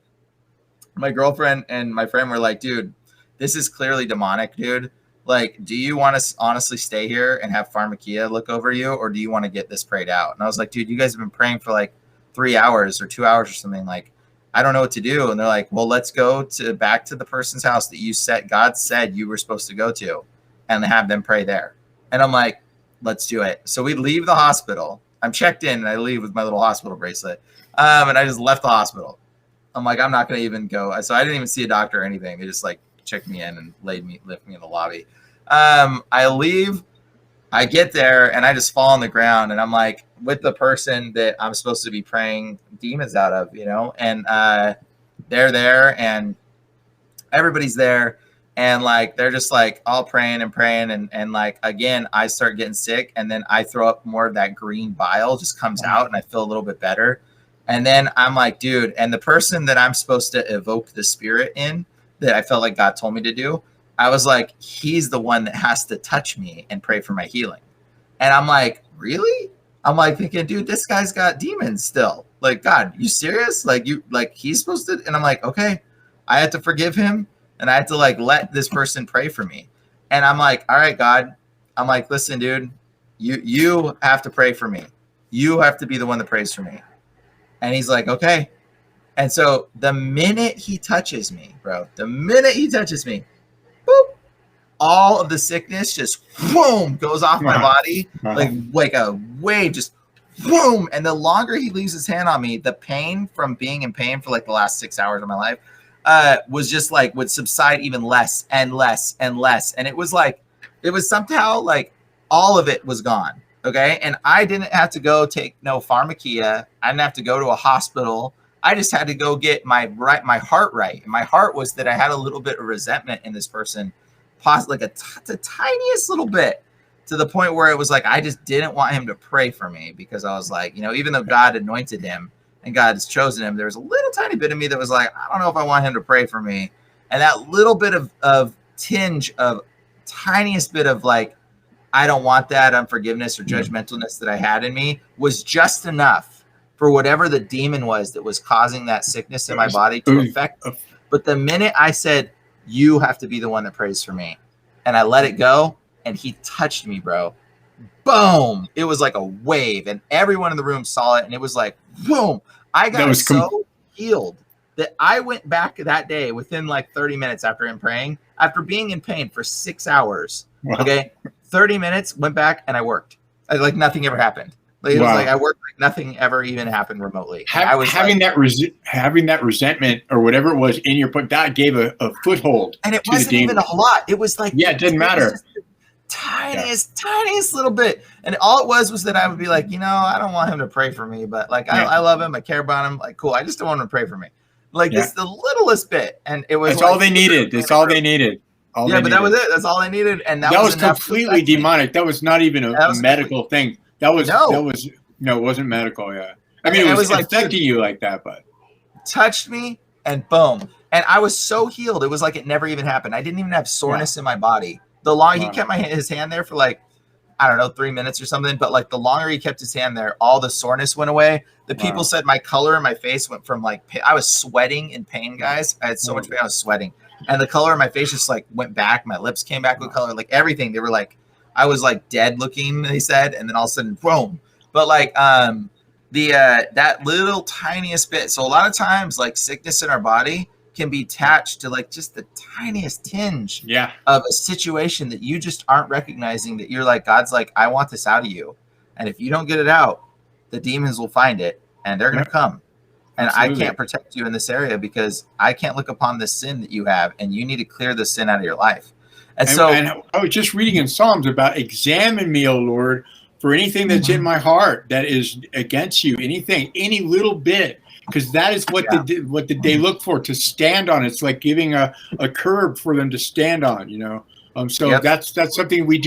my girlfriend and my friend were like, dude, this is clearly demonic, dude. Like, do you want to honestly stay here and have Pharmakeia look over you? Or do you want to get this prayed out? And I was like, dude, you guys have been praying for like 3 hours or 2 hours or something. Like, I don't know what to do. And they're like, well, let's go back to the person's house that God said you were supposed to go to and have them pray there. And I'm like, let's do it. So we leave the hospital. I'm checked in and I leave with my little hospital bracelet. And I just left the hospital. I'm like, I'm not going to even go. So I didn't even see a doctor or anything. They just like checked me in and lift me in the lobby. I leave, I get there and I just fall on the ground and I'm like with the person that I'm supposed to be praying demons out of, and they're there and everybody's there. And like, they're just like all praying and like, again, I start getting sick and then I throw up more of that green bile just comes out and I feel a little bit better. And then I'm like, dude, and the person that I'm supposed to evoke the spirit in that I felt like God told me to do, I was like, he's the one that has to touch me and pray for my healing. And I'm like, really? I'm like thinking, dude, this guy's got demons still. Like, God, you serious? Like he's supposed to? And I'm like, okay, I have to forgive him. And I have to like, let this person pray for me. And I'm like, all right, God, I'm like, listen, dude, you have to pray for me. You have to be the one that prays for me. And he's like, okay. And so the minute he touches me, boop, all of the sickness just boom goes off my body like a wave, just boom. And the longer he leaves his hand on me, the pain from being in pain for like the last 6 hours of my life was just like would subside even less and less and less. And it was somehow like all of it was gone. Okay. And I didn't have to go take no Pharmakeia. I didn't have to go to a hospital. I just had to go get my heart right. And my heart was that I had a little bit of resentment in this person, possibly like the tiniest little bit, to the point where it was like I just didn't want him to pray for me, because I was like, even though God anointed him and God has chosen him, there was a little tiny bit of me that was like, I don't know if I want him to pray for me. And that little bit of tinge of tiniest bit of like, I don't want that unforgiveness or judgmentalness that I had in me was just enough for whatever the demon was that was causing that sickness in my body to affect. But the minute I said, you have to be the one that prays for me, and I let it go, and he touched me, bro, boom, it was like a wave, and everyone in the room saw it, and it was like, boom, I got so healed that I went back that day within like 30 minutes after him praying, after being in pain for 6 hours. Wow. Okay, 30 minutes, went back, and I worked. Like nothing ever happened. Like, it was like I worked like nothing ever even happened remotely. Having that resentment or whatever it was in your foot, that gave a foothold. And it wasn't even a lot. It was like, it didn't matter. Tiniest little bit. And all it was that I would be like, I don't want him to pray for me, but like I love him, I care about him. Like, cool. I just don't want him to pray for me. Like it's the littlest bit. And it was that's all they needed. That's all they needed. That was it. That's all they needed. And that was completely demonic. That was not even a medical thing. It wasn't medical. Yeah. I mean, it was like affecting you like that, but touched me and boom. And I was so healed. It was like it never even happened. I didn't even have soreness in my body. He kept his hand there for like, I don't know, 3 minutes or something. But like the longer he kept his hand there, all the soreness went away. The people said my color in my face went from like, I was sweating in pain, guys. I had so much pain. I was sweating. And the color of my face just like went back. My lips came back with color, like everything. They were like, I was like dead looking, they said. And then all of a sudden, boom. But like that little tiniest bit. So a lot of times like sickness in our body can be attached to like just the tiniest tinge of a situation that you just aren't recognizing, that you're like, God's like, I want this out of you. And if you don't get it out, the demons will find it and they're going to come. And absolutely. I can't protect you in this area because I can't look upon the sin that you have, and you need to clear the sin out of your life. And I was just reading in Psalms about examine me, O Lord, for anything that's in my heart that is against you, any little bit, because that is what they look for, to stand on. It's like giving a curb for them to stand on, that's something we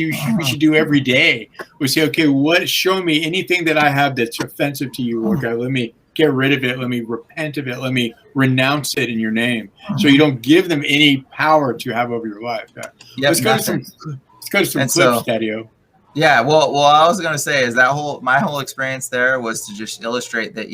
should do every day. We say, okay, show me anything that I have that's offensive to you, Lord God. Let me get rid of it. Let me repent of it. Let me renounce it in your name. So you don't give them any power to have over your life. Let's go to some clips, Daddy-O. Yeah, well, I was going to say is my whole experience there was to just illustrate that,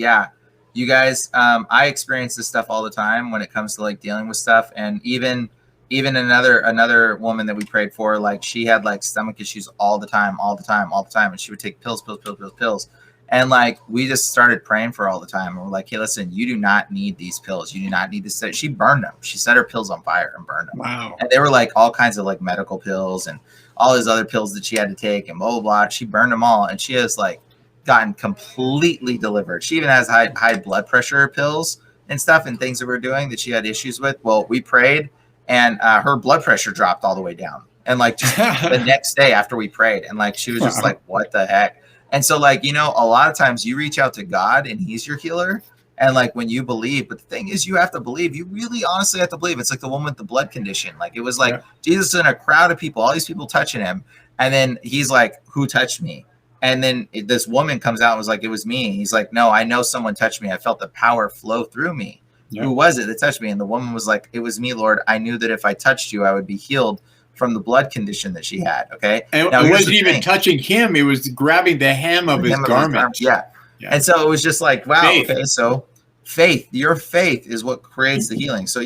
you guys, I experience this stuff all the time when it comes to like dealing with stuff. And even another woman that we prayed for, like she had like stomach issues all the time. And she would take pills. And like, we just started praying for her all the time. And we're like, hey, listen, you do not need these pills. You do not need this. She burned them. She set her pills on fire and burned them. Wow. And they were like all kinds of like medical pills and all these other pills that she had to take and blah, blah, blah. She burned them all. And she has like gotten completely delivered. She even has high blood pressure pills and stuff and things that we're doing that she had issues with. Well, we prayed and her blood pressure dropped all the way down. And like just the next day after we prayed, and like, she was just like, what the heck? And so like, a lot of times you reach out to God and he's your healer. And like when you believe, but the thing is you have to believe, you really honestly have to believe. It's like the woman with the blood condition. Like it was like Jesus in a crowd of people, all these people touching him. And then he's like, who touched me? And then this woman comes out and was like, it was me. And he's like, no, I know someone touched me. I felt the power flow through me. Yeah. Who was it that touched me? And the woman was like, it was me, Lord. I knew that if I touched you, I would be healed from the blood condition that she had. Okay. And it wasn't even touching him. It was grabbing the hem of his garment. Yeah. And so it was just like, wow. Faith. Okay. So faith, your faith is what creates the healing. So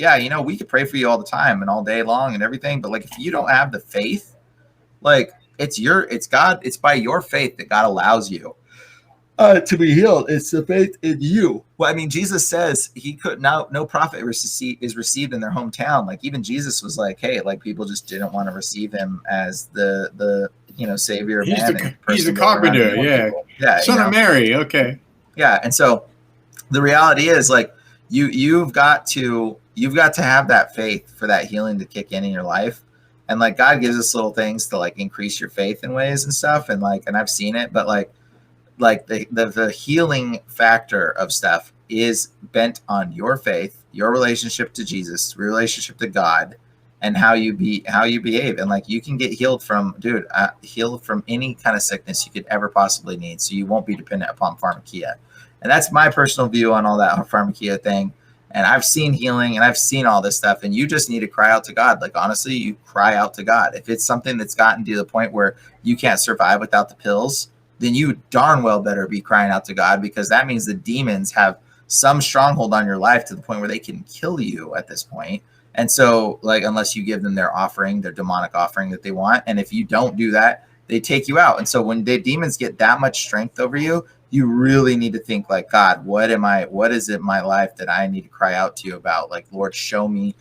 we could pray for you all the time and all day long and everything. But like, if you don't have the faith, like it's by your faith that God allows you to be healed. It's the faith in you. Well, I mean, Jesus says he could no prophet is received in their hometown. Like even Jesus was like, hey, like people just didn't want to receive him as the savior of man. He's the carpenter, yeah, son of Mary, okay, yeah. And so the reality is like you've got to have that faith for that healing to kick in your life. And like God gives us little things to like increase your faith in ways and stuff. And like, and I've seen it, but like the healing factor of stuff is bent on your faith, your relationship to Jesus, relationship to God, and how you behave. And like you can get healed from any kind of sickness you could ever possibly need. So you won't be dependent upon Pharmakeia. And that's my personal view on all that Pharmakeia thing. And I've seen healing and I've seen all this stuff, and you just need to cry out to God. Like, honestly, you cry out to God. If it's something that's gotten to the point where you can't survive without the pills, then you darn well better be crying out to God, because that means the demons have some stronghold on your life to the point where they can kill you at this point. And so like, unless you give them their offering, their demonic offering that they want. And if you don't do that, they take you out. And so when the demons get that much strength over you, you really need to think like, God, what is it in my life that I need to cry out to you about? Like, Lord, show me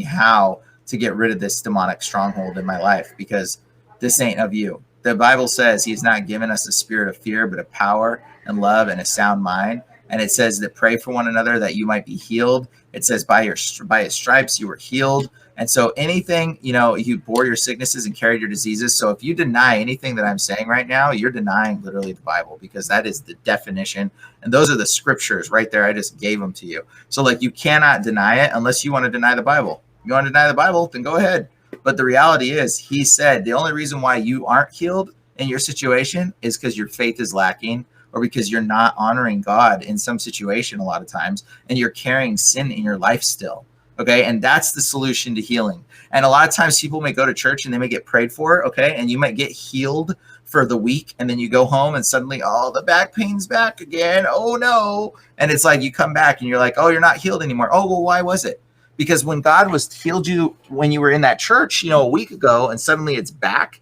how to get rid of this demonic stronghold in my life, because this ain't of you. The Bible says he's not given us a spirit of fear, but of power and love and a sound mind. And it says that pray for one another that you might be healed. It says by his stripes you were healed. And so anything, you bore your sicknesses and carried your diseases. So if you deny anything that I'm saying right now, you're denying literally the Bible, because that is the definition. And those are the scriptures right there. I just gave them to you. So like, you cannot deny it unless you want to deny the Bible. You want to deny the Bible, then go ahead. But the reality is, he said the only reason why you aren't healed in your situation is because your faith is lacking, or because you're not honoring God in some situation a lot of times, and you're carrying sin in your life still. Okay. And that's the solution to healing. And a lot of times people may go to church and they may get prayed for. Okay. And you might get healed for the week, and then you go home and suddenly, oh, the back pain's back again. Oh no. And it's like, you come back and you're like, oh, you're not healed anymore. Oh, well, why was it? Because when God was healed you when you were in that church, a week ago, and suddenly it's back.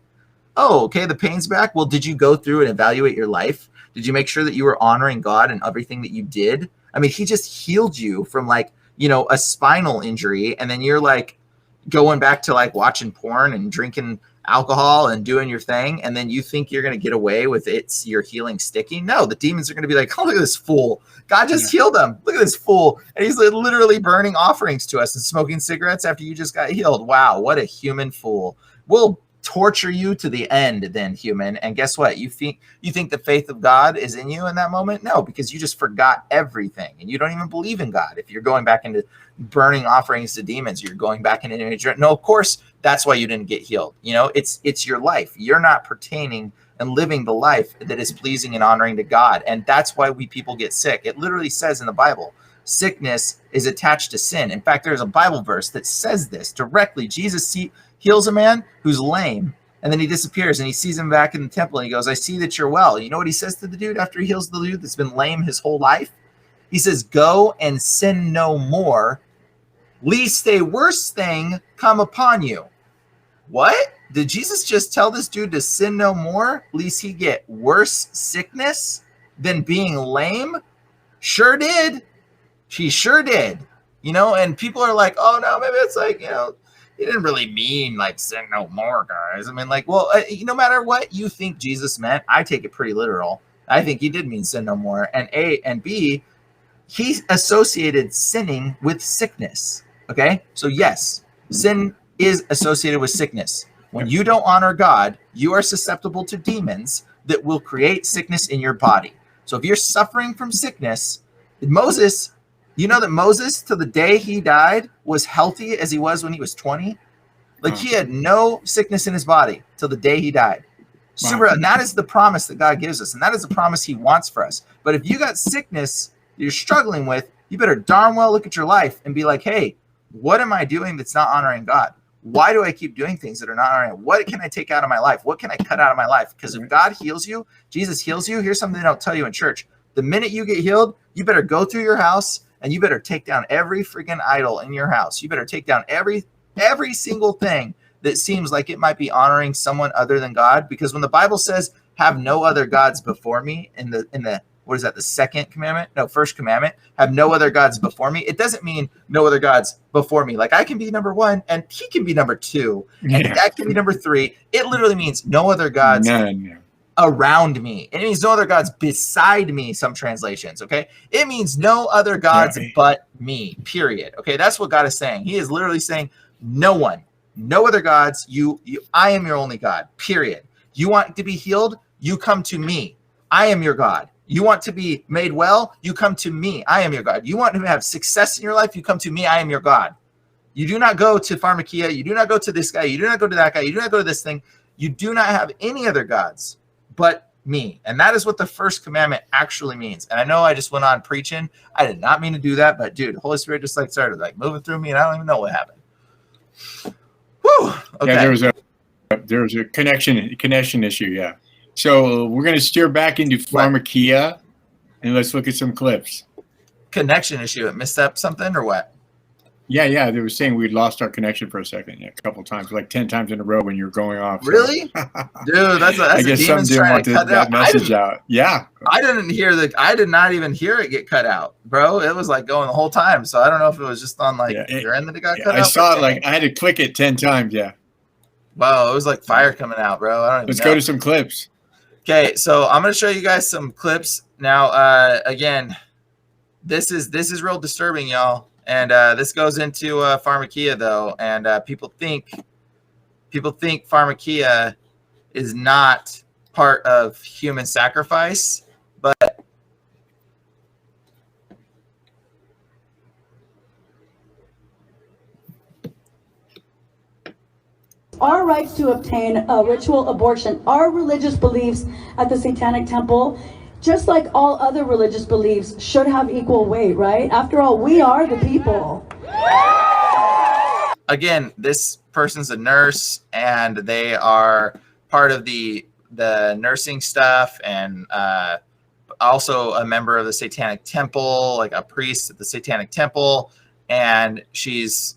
Oh, okay. The pain's back. Well, did you go through and evaluate your life? Did you make sure that you were honoring God in everything that you did? I mean, he just healed you from like, a spinal injury, and then you're like going back to like watching porn and drinking alcohol and doing your thing, and then you think you're going to get away with your healing sticking. No, the demons are going to be like, oh, look at this fool. God just healed him. Look at this fool. And he's literally burning offerings to us and smoking cigarettes after you just got healed. Wow, what a human fool. We'll torture you to the end then, human. And guess what? You think the faith of God is in you in that moment? No, because you just forgot everything, and you don't even believe in God. If you're going back into burning offerings to demons, you're going back into no, of course, that's why you didn't get healed. It's your life. You're not pertaining and living the life that is pleasing and honoring to God. And that's why people get sick. It literally says in the Bible, sickness is attached to sin. In fact, there's a Bible verse that says this directly. Jesus heals a man who's lame, and then he disappears, and he sees him back in the temple, and he goes, I see that you're well. You know what he says to the dude after he heals the dude that's been lame his whole life? He says, go and sin no more, lest a worse thing come upon you. What? Did Jesus just tell this dude to sin no more, lest he get worse sickness than being lame? Sure did. She sure did. And people are like, oh no, maybe it's like, he didn't really mean like sin no more, guys. I mean, like, well, no matter what you think Jesus meant, I take it pretty literal. I think he did mean sin no more. And A and B, he associated sinning with sickness. Okay. So yes, sin is associated with sickness. When you don't honor God, you are susceptible to demons that will create sickness in your body. So if you're suffering from sickness, Moses, you know that Moses, to the day he died, was healthy as he was when he was 20. Like he had no sickness in his body till the day he died. Super, and that is the promise that God gives us, and that is the promise he wants for us. But if you got sickness that you're struggling with, you better darn well look at your life and be like, hey, what am I doing that's not honoring God? Why do I keep doing things that are not honoring? What can I take out of my life? What can I cut out of my life? Because if God heals you, Jesus heals you, here's something they don't tell you in church. The minute you get healed, you better go through your house, and you better take down every freaking idol in your house. You better take down every single thing that seems like it might be honoring someone other than God. Because when the Bible says, have no other gods before me in the what is that, the second commandment? No, first commandment, have no other gods before me. It doesn't mean no other gods before me. Like I can be number 1 and he can be number 2 and that can be number 3. It literally means no other gods around me. It means no other gods beside me, some translations, okay? It means no other gods but me, period. Okay, that's what God is saying. He is literally saying no one, no other gods. I am your only God, period. You want to be healed? You come to me. I am your God. You want to be made well? You come to me. I am your God. You want to have success in your life? You come to me. I am your God. You do not go to Pharmakeia. You do not go to this guy. You do not go to that guy. You do not go to this thing. You do not have any other gods but me. And that is what the first commandment actually means. And I know I just went on preaching. I did not mean to do that, but dude, the Holy Spirit just like started like moving through me and I don't even know what happened. Whew. Okay. Yeah, there was a connection issue. Yeah. So we're going to steer back into Pharmakeia and let's look at some clips. Connection issue. It missed up something or what? Yeah. They were saying we'd lost our connection for a second. Yeah, a couple times, like 10 times in a row when you're going off. So. Really? Dude, that's I guess some didn't want that message out. Yeah. I did not even hear it get cut out, bro. It was like going the whole time. So I don't know if it was just on like your end that it got cut out. I saw it like I had to click it 10 times. Yeah. Wow. It was like fire coming out, bro. I don't even Let's go to some clips. Okay, so I'm going to show you guys some clips now. Again, this is real disturbing, y'all, and this goes into Pharmakeia though, and people think Pharmakeia is not part of human sacrifice, but our rights to obtain a ritual abortion, our religious beliefs at the Satanic Temple, just like all other religious beliefs, should have equal weight, right? After all, we are the people. Again, this person's a nurse, and they are part of the nursing stuff, and also a member of the Satanic Temple, like a priest at the Satanic Temple, and she's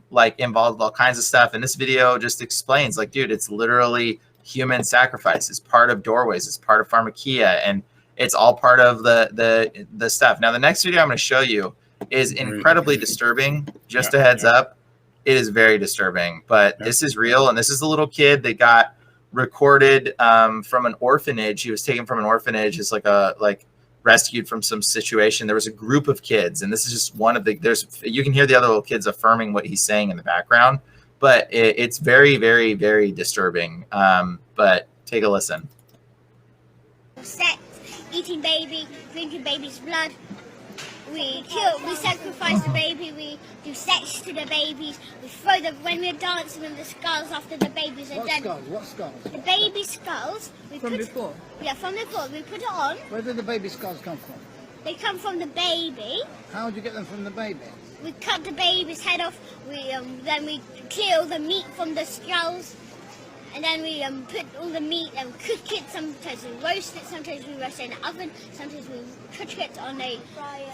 like involved with all kinds of stuff. And this video just explains, like, dude, it's literally human sacrifice. It's part of doorways. It's part of Pharmakeia, and it's all part of the stuff. Now, the next video I'm going to show you is incredibly disturbing. Just a heads up, it is very disturbing. But this is real, and this is a little kid that got recorded from an orphanage. He was taken from an orphanage. It's like rescued from some situation. There was a group of kids, and this is just one of the, you can hear the other little kids affirming what he's saying in the background, but it's very, very, very disturbing. But take a listen. Sex, eating baby, drinking baby's blood. We sacrifice the baby, we do sex to the babies, we throw them, when we're dancing with the skulls after the babies are dead. What skulls? The baby skulls. From before? Yeah, from before. We put it on. Where did the baby skulls come from? They come from the baby. How would you get them from the baby? We cut the baby's head off, then we clear all the meat from the skulls, and then we put all the meat and cook it. Sometimes we roast it, sometimes we roast it in the oven, sometimes we cook it on a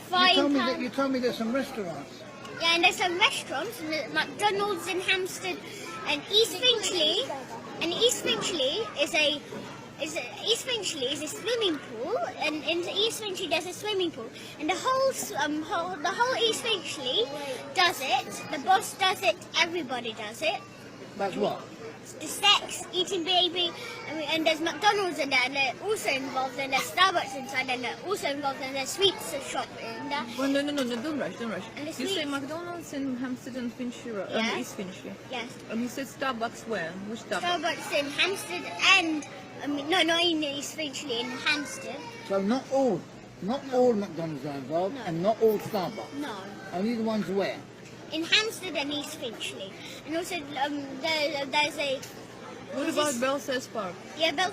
frying pan. You told me there's some restaurants. Yeah, and there's some restaurants, and McDonald's in Hampstead, and East Finchley. And East Finchley is a swimming pool, and in East Finchley there's a swimming pool, and the whole East Finchley does it. The boss does it. Everybody does it. That's what? The sex, eating baby, and there's McDonald's in there, and they're also involved, and there's Starbucks inside, and they're also involved in the sweets shop in there. Well, no, don't rush. And you say McDonald's in Hampstead and Finchley, yes. East Finchley. Yes. And you said Starbucks where? Which Starbucks? Starbucks in Hampstead and, no, not in East Finchley, in Hampstead. So not all McDonald's are involved, no. And not all Starbucks? No. Only the ones where? In Hampstead and East Finchley. And also, there's a... What about Belsize Park? Yeah, no,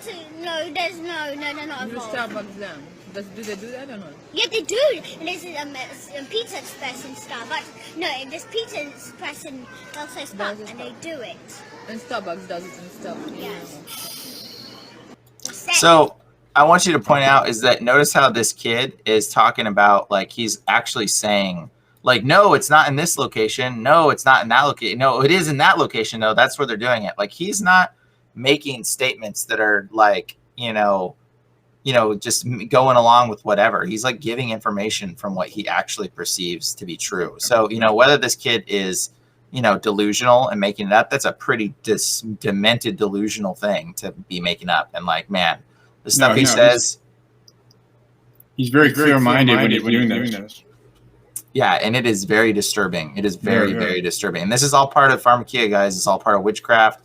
there's not involved. There's Starbucks there. Do they do that or not? Yeah, they do. And there's a Pizza Express in Starbucks. No, there's Pizza Express in Belsize Park, and they do it. And Starbucks does it and stuff. Yes. So I want you to point out is that notice how this kid is talking about, like, he's actually saying, like, no, it's not in this location. No, it's not in that location. No, it is in that location, though. That's where they're doing it. Like, he's not making statements that are, like, just going along with whatever. He's like giving information from what he actually perceives to be true. So, whether this kid is, delusional and making it up, that's a pretty demented delusional thing to be making up. And like, man, the stuff he says. He's very clear-minded when he's doing this. Yeah, and it is very disturbing. It is very, very disturbing. And this is all part of Pharmakeia, guys. It's all part of witchcraft,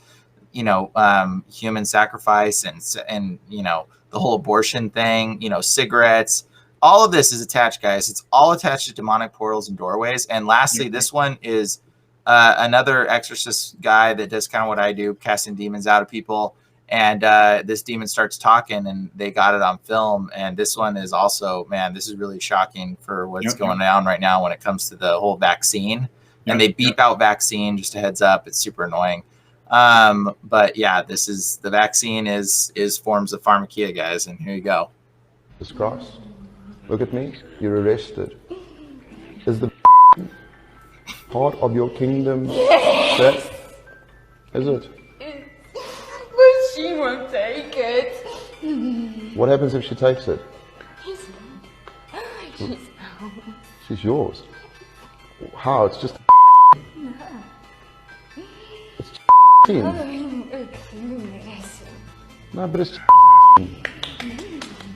human sacrifice and the whole abortion thing, cigarettes. All of this is attached, guys. It's all attached to demonic portals and doorways. And lastly, this one is another exorcist guy that does kind of what I do, casting demons out of people. And this demon starts talking, and they got it on film. And this one is also, man, this is really shocking for what's going on right now when it comes to the whole vaccine. And they beep out vaccine, just a heads up. It's super annoying. But yeah, the vaccine is forms of Pharmakeia, guys. And here you go. Jesus Christ, look at me. You're arrested. Is the part of your kingdom set? Is it? But she won't take it. What happens if she takes it? She's yours. How? It's just it's no, but it's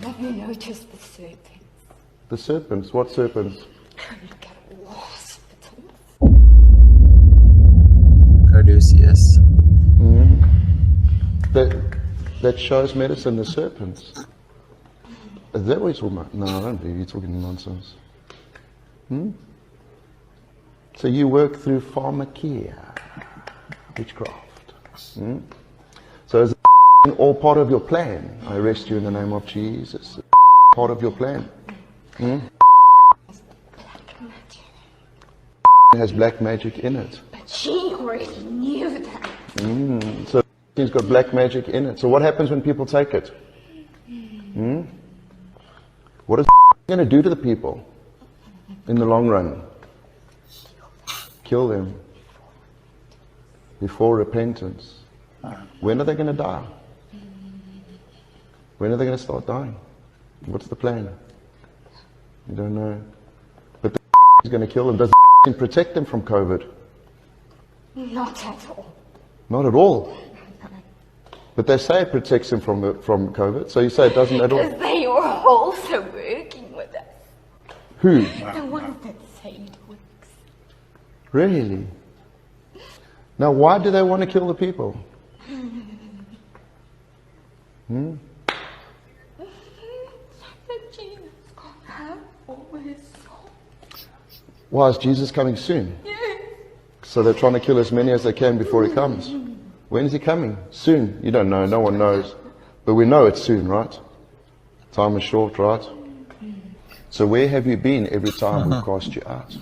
Have you noticed the serpents? The serpents? What serpents? Look at hospitals. Carduceus. That shows medicine, the serpents. Is that what you're talking about? No, I don't believe you're talking nonsense. So you work through Pharmakeia, witchcraft. So is it all part of your plan? I arrest you in the name of Jesus. Part of your plan. It has black magic in it. But she already knew that. So it's got black magic in it. So what happens when people take it? What is it going to do to the people in the long run? Kill them before repentance. When are they going to die? When are they going to start dying? What's the plan? You don't know. But the is going to kill them. Does it protect them from COVID? Not at all. Not at all. But they say it protects them from COVID. So you say it doesn't at all? Because they were also working with us. Who? The ones that say it works. Really? Now, why do they want to kill the people? But Jesus can't have all his soul. Why is Jesus coming soon? Yes. So they're trying to kill as many as they can before he comes. When is he coming? Soon. You don't know. No one knows. But we know it's soon, right? Time is short, right? So where have you been every time we've cast you out?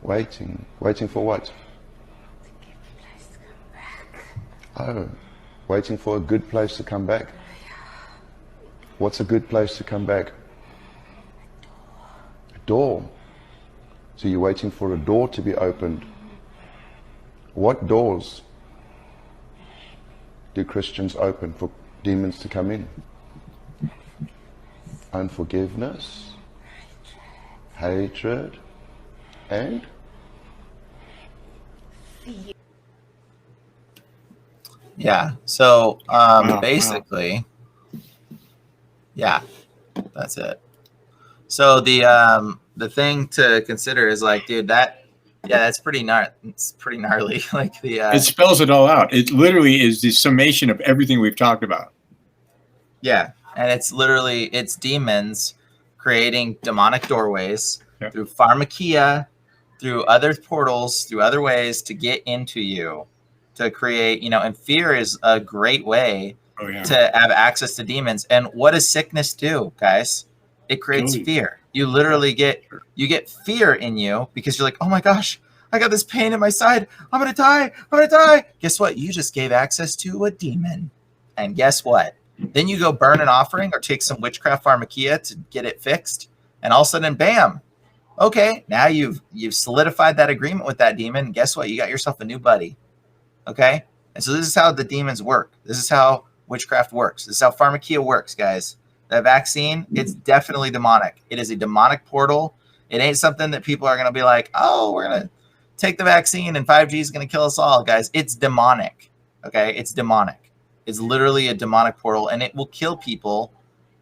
Waiting. Waiting for what? Oh, waiting for a good place to come back. What's a good place to come back? A door. So you're waiting for a door to be opened. What doors do Christians open for demons to come in? Unforgiveness, hatred, and yeah. So basically, yeah, that's it. So the thing to consider is like, dude, that's pretty gnarly. It's pretty gnarly. Like it spells it all out. It literally is the summation of everything we've talked about. Yeah, and it's demons creating demonic doorways through Pharmakeia, through other portals, through other ways to get into you, to create, and fear is a great way to have access to demons. And what does sickness do, guys? It creates fear. You literally get fear in you because you're like, oh my gosh, I got this pain in my side. I'm going to die. I'm going to die. Guess what? You just gave access to a demon. And guess what? Then you go burn an offering or take some witchcraft Pharmakeia to get it fixed. And all of a sudden, bam. Okay, now you've solidified that agreement with that demon. And guess what? You got yourself a new buddy. Okay? And so this is how the demons work. This is how witchcraft works. This is how Pharmakeia works, guys. That vaccine, it's definitely demonic. It is a demonic portal. It ain't something that people are going to be like, oh, we're going to take the vaccine and 5G is going to kill us all, guys. It's demonic. Okay? It's demonic. It's literally a demonic portal, and it will kill people.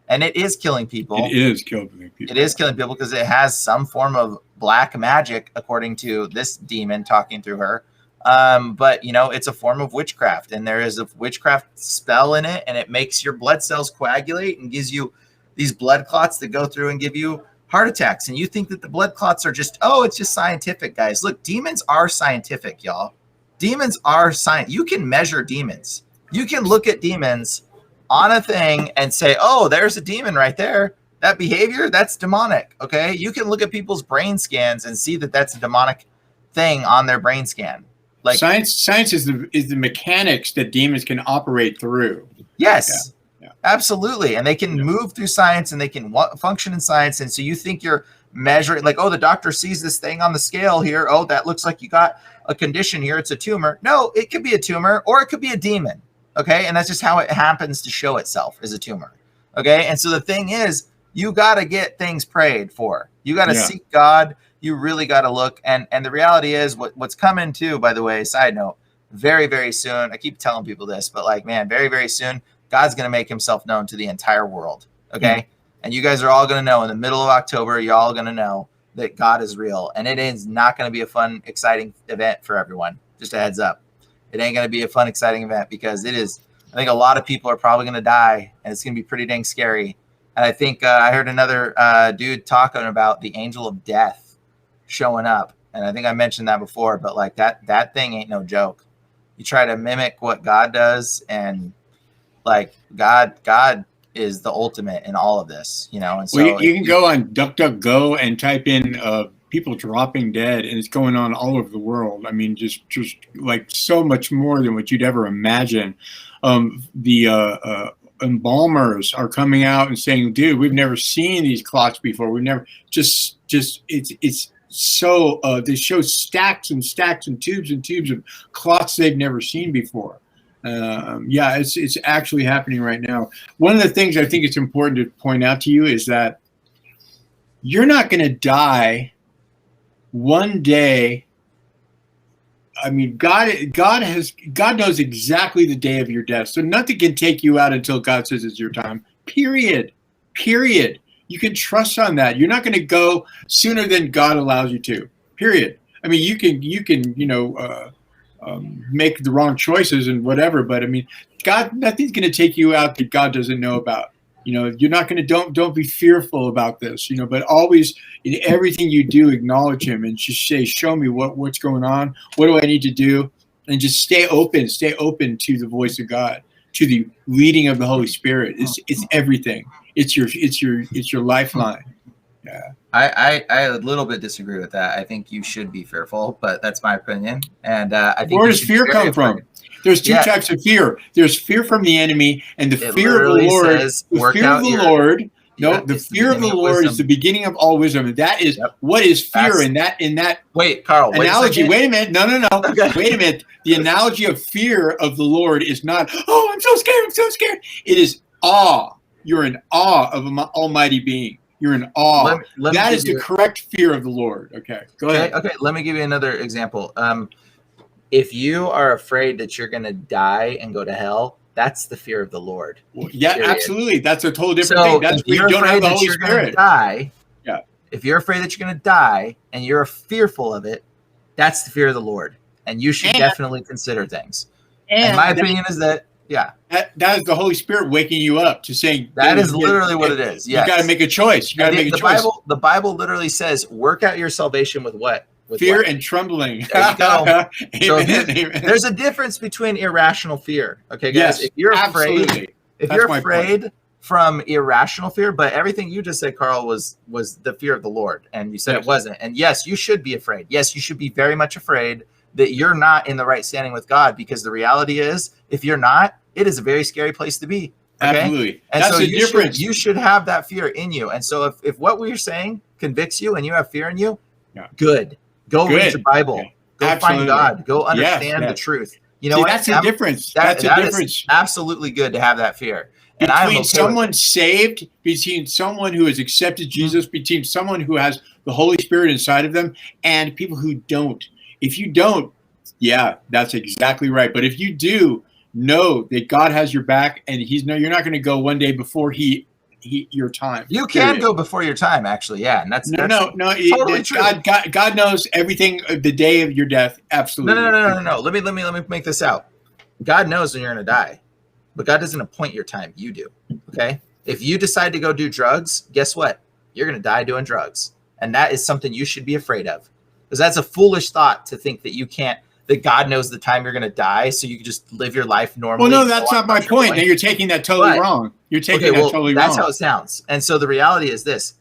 And it is killing people. It is killing people. It is killing people because it has some form of black magic, according to this demon talking through her. But, you know, it's a form of witchcraft, and there is a witchcraft spell in it, and it makes your blood cells coagulate and gives you these blood clots that go through and give you heart attacks. And you think that the blood clots are just, oh, it's just scientific, guys. Look, demons are scientific, y'all. Demons are science. You can measure demons. You can look at demons on a thing and say, oh, there's a demon right there. That behavior, that's demonic. Okay. You can look at people's brain scans and see that that's a demonic thing on their brain scan. Like science is the mechanics that demons can operate through. Yes, absolutely. And they can move through science, and they can function in science. And so you think you're measuring, like, oh, the doctor sees this thing on the scale here. Oh, that looks like you got a condition here. It's a tumor. No, it could be a tumor, or it could be a demon. Okay. And that's just how it happens to show itself as a tumor. Okay. And so the thing is, you got to get things prayed for. You got to seek God. You really got to look. And the reality is what's coming too, by the way, side note, very, very soon. I keep telling people this, but like, man, very, very soon, God's going to make himself known to the entire world. Okay. And you guys are all going to know in the middle of October, y'all going to know that God is real. And it is not going to be a fun, exciting event for everyone. Just a heads up. It ain't going to be a fun, exciting event because it is. I think a lot of people are probably going to die, and it's going to be pretty dang scary. And I think I heard another dude talking about the angel of death showing up. And I think I mentioned that before, but like that thing ain't no joke. You try to mimic what God does, and like God is the ultimate in all of this, you know. And so you can go on DuckDuckGo and type in people dropping dead, and it's going on all over the world. I mean, just like so much more than what you'd ever imagine. The embalmers are coming out and saying, dude, we've never seen these clots before. We've never it's so they show stacks and stacks and tubes of clots they've never seen before. It's actually happening right now. One of the things I think it's important to point out to you is that you're not going to die one day. I mean, God knows exactly the day of your death. So nothing can take you out until God says it's your time. Period. You can trust on that. You're not going to go sooner than God allows you to. Period. I mean, you can make the wrong choices and whatever, but I mean, nothing's going to take you out that God doesn't know about. You know, you're not going to, don't be fearful about this, you know, but always in everything you do, acknowledge him and just say, show me what's going on. What do I need to do? And just stay open to the voice of God, to the leading of the Holy Spirit. It's everything. It's your lifeline. Yeah. I a little bit disagree with that. I think you should be fearful, but that's my opinion. And I think where does fear come from? There's two types of fear. There's fear from the enemy, and the fear of the Lord. The fear of the Lord. No, the fear of the Lord is the beginning of all wisdom. And that is what is fear in that. Wait, Carl. Analogy. Wait a minute. No. Okay. Wait a minute. The analogy of fear of the Lord is not, oh, I'm so scared. It is awe. You're in awe of an almighty being. You're in awe. That is the correct fear of the Lord. Okay. Go ahead. Okay. Let me give you another example. If you are afraid that you're going to die and go to hell, that's the fear of the Lord. Well, yeah, period. Absolutely. That's a totally different thing. That's where you don't have the Holy Spirit. If you're afraid that you're going to die and you're fearful of it, that's the fear of the Lord. And you should definitely consider things. And my opinion is that, that is the Holy Spirit waking you up to saying that is literally what it is. Yes. You got to make a choice. You got to make a choice. The Bible literally says, work out your salvation with what? With fear what? And trembling. There you go. Amen. There's a difference between irrational fear. Okay, guys. Yes, if you're absolutely. afraid from irrational fear, but everything you just said, Carl, was the fear of the Lord, and you said it wasn't. And yes, you should be afraid. Yes, you should be very much afraid that you're not in the right standing with God, because the reality is, if you're not, it is a very scary place to be. Okay? Absolutely. And that's so the difference. You should have that fear in you. And so if what we're saying convicts you and you have fear in you, good. Go read your Bible. Go find God. Go understand the truth. You know what? That's the difference. That's the difference. Absolutely good to have that fear. And between someone saved, between someone who has accepted Jesus, between someone who has the Holy Spirit inside of them, and people who don't. If you don't, yeah, that's exactly right. But if you do, know that God has your back, and you're not going to go one day before your time. You can go before your time, actually, yeah, and that's totally true. God knows everything the day of your death. Absolutely. No. Let me make this out. God knows when you're going to die, but God doesn't appoint your time. You do. Okay. If you decide to go do drugs, guess what? You're going to die doing drugs, and that is something you should be afraid of, because that's a foolish thought to think that you can't. That God knows the time you're going to die, so you can just live your life normally. Well, no, that's not my point. Now you're taking that totally wrong. You're taking that totally wrong. That's how it sounds. And so the reality is this: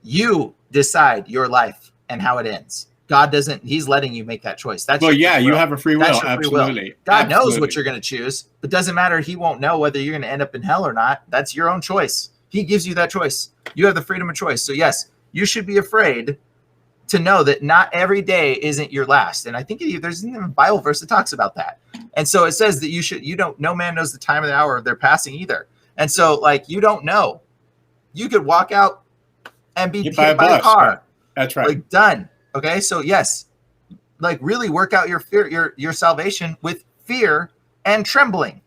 you decide your life and how it ends. God doesn't. He's letting you make that choice. That's you have a free will. Absolutely. God knows what you're going to choose, but doesn't matter. He won't know whether you're going to end up in hell or not. That's your own choice. He gives you that choice. You have the freedom of choice. So yes, you should be afraid to know that not every day isn't your last. And I think there's even a Bible verse that talks about that. And so it says that no man knows the time of the hour of their passing either. And so like, you don't know, you could walk out and be hit by a car. That's right. Like done. Okay. So yes, like really work out your fear, your salvation with fear and trembling.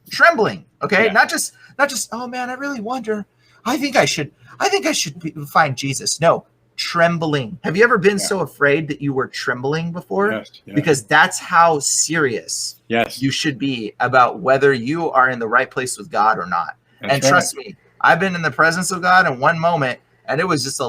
Okay. Yeah. Not just, oh man, I really wonder. I think I should find Jesus. No. Trembling. Have you ever been so afraid that you were trembling before? Yes. Because that's how serious you should be about whether you are in the right place with God or not. And trust me, I've been in the presence of God in one moment, and it was just a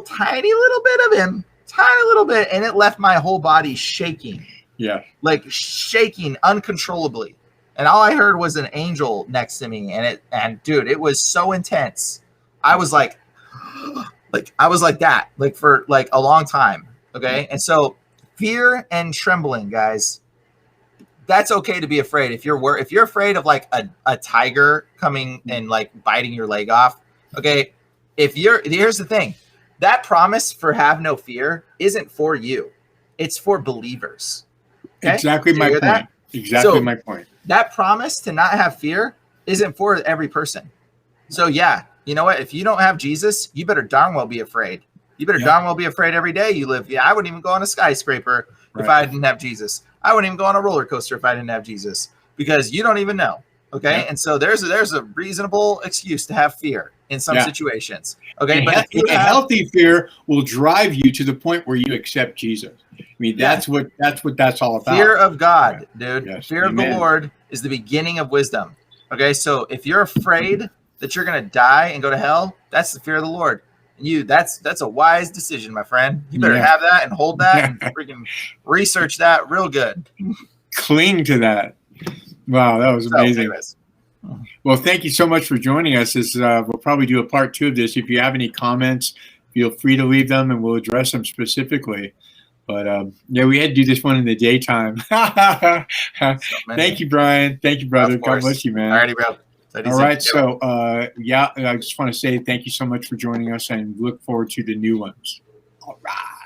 tiny little bit of him, and it left my whole body shaking. Yeah. Like shaking uncontrollably. And all I heard was an angel next to me, and dude, it was so intense. I was like that, like for like a long time. Okay. And so fear and trembling, guys, that's okay to be afraid. If you're afraid of like a tiger coming and like biting your leg off. Okay. Here's the thing, that promise for have no fear isn't for you. It's for believers. Okay? Exactly my point. Exactly my point. That promise to not have fear isn't for every person. So yeah, you know what? If you don't have Jesus, you better darn well be afraid. You better darn well be afraid every day you live. Yeah, I wouldn't even go on a skyscraper if I didn't have Jesus. I wouldn't even go on a roller coaster if I didn't have Jesus, because you don't even know. Okay. Yeah. And so there's a reasonable excuse to have fear in some situations. Okay. And but healthy fear will drive you to the point where you accept Jesus. I mean, that's what that's all about. Fear of God, dude. Yes. Fear of the Lord is the beginning of wisdom. Okay. So if you're afraid that you're going to die and go to hell, that's the fear of the Lord. And that's a wise decision, my friend. You better have that and hold that and freaking research that real good. Cling to that. Wow, that was amazing. Well, thank you so much for joining us. We'll probably do a part 2 of this. If you have any comments, feel free to leave them and we'll address them specifically. But we had to do this one in the daytime. Thank you, Brian. Thank you, brother. God bless you, man. All righty, bro. All right. So, I just want to say thank you so much for joining us and look forward to the new ones. All right.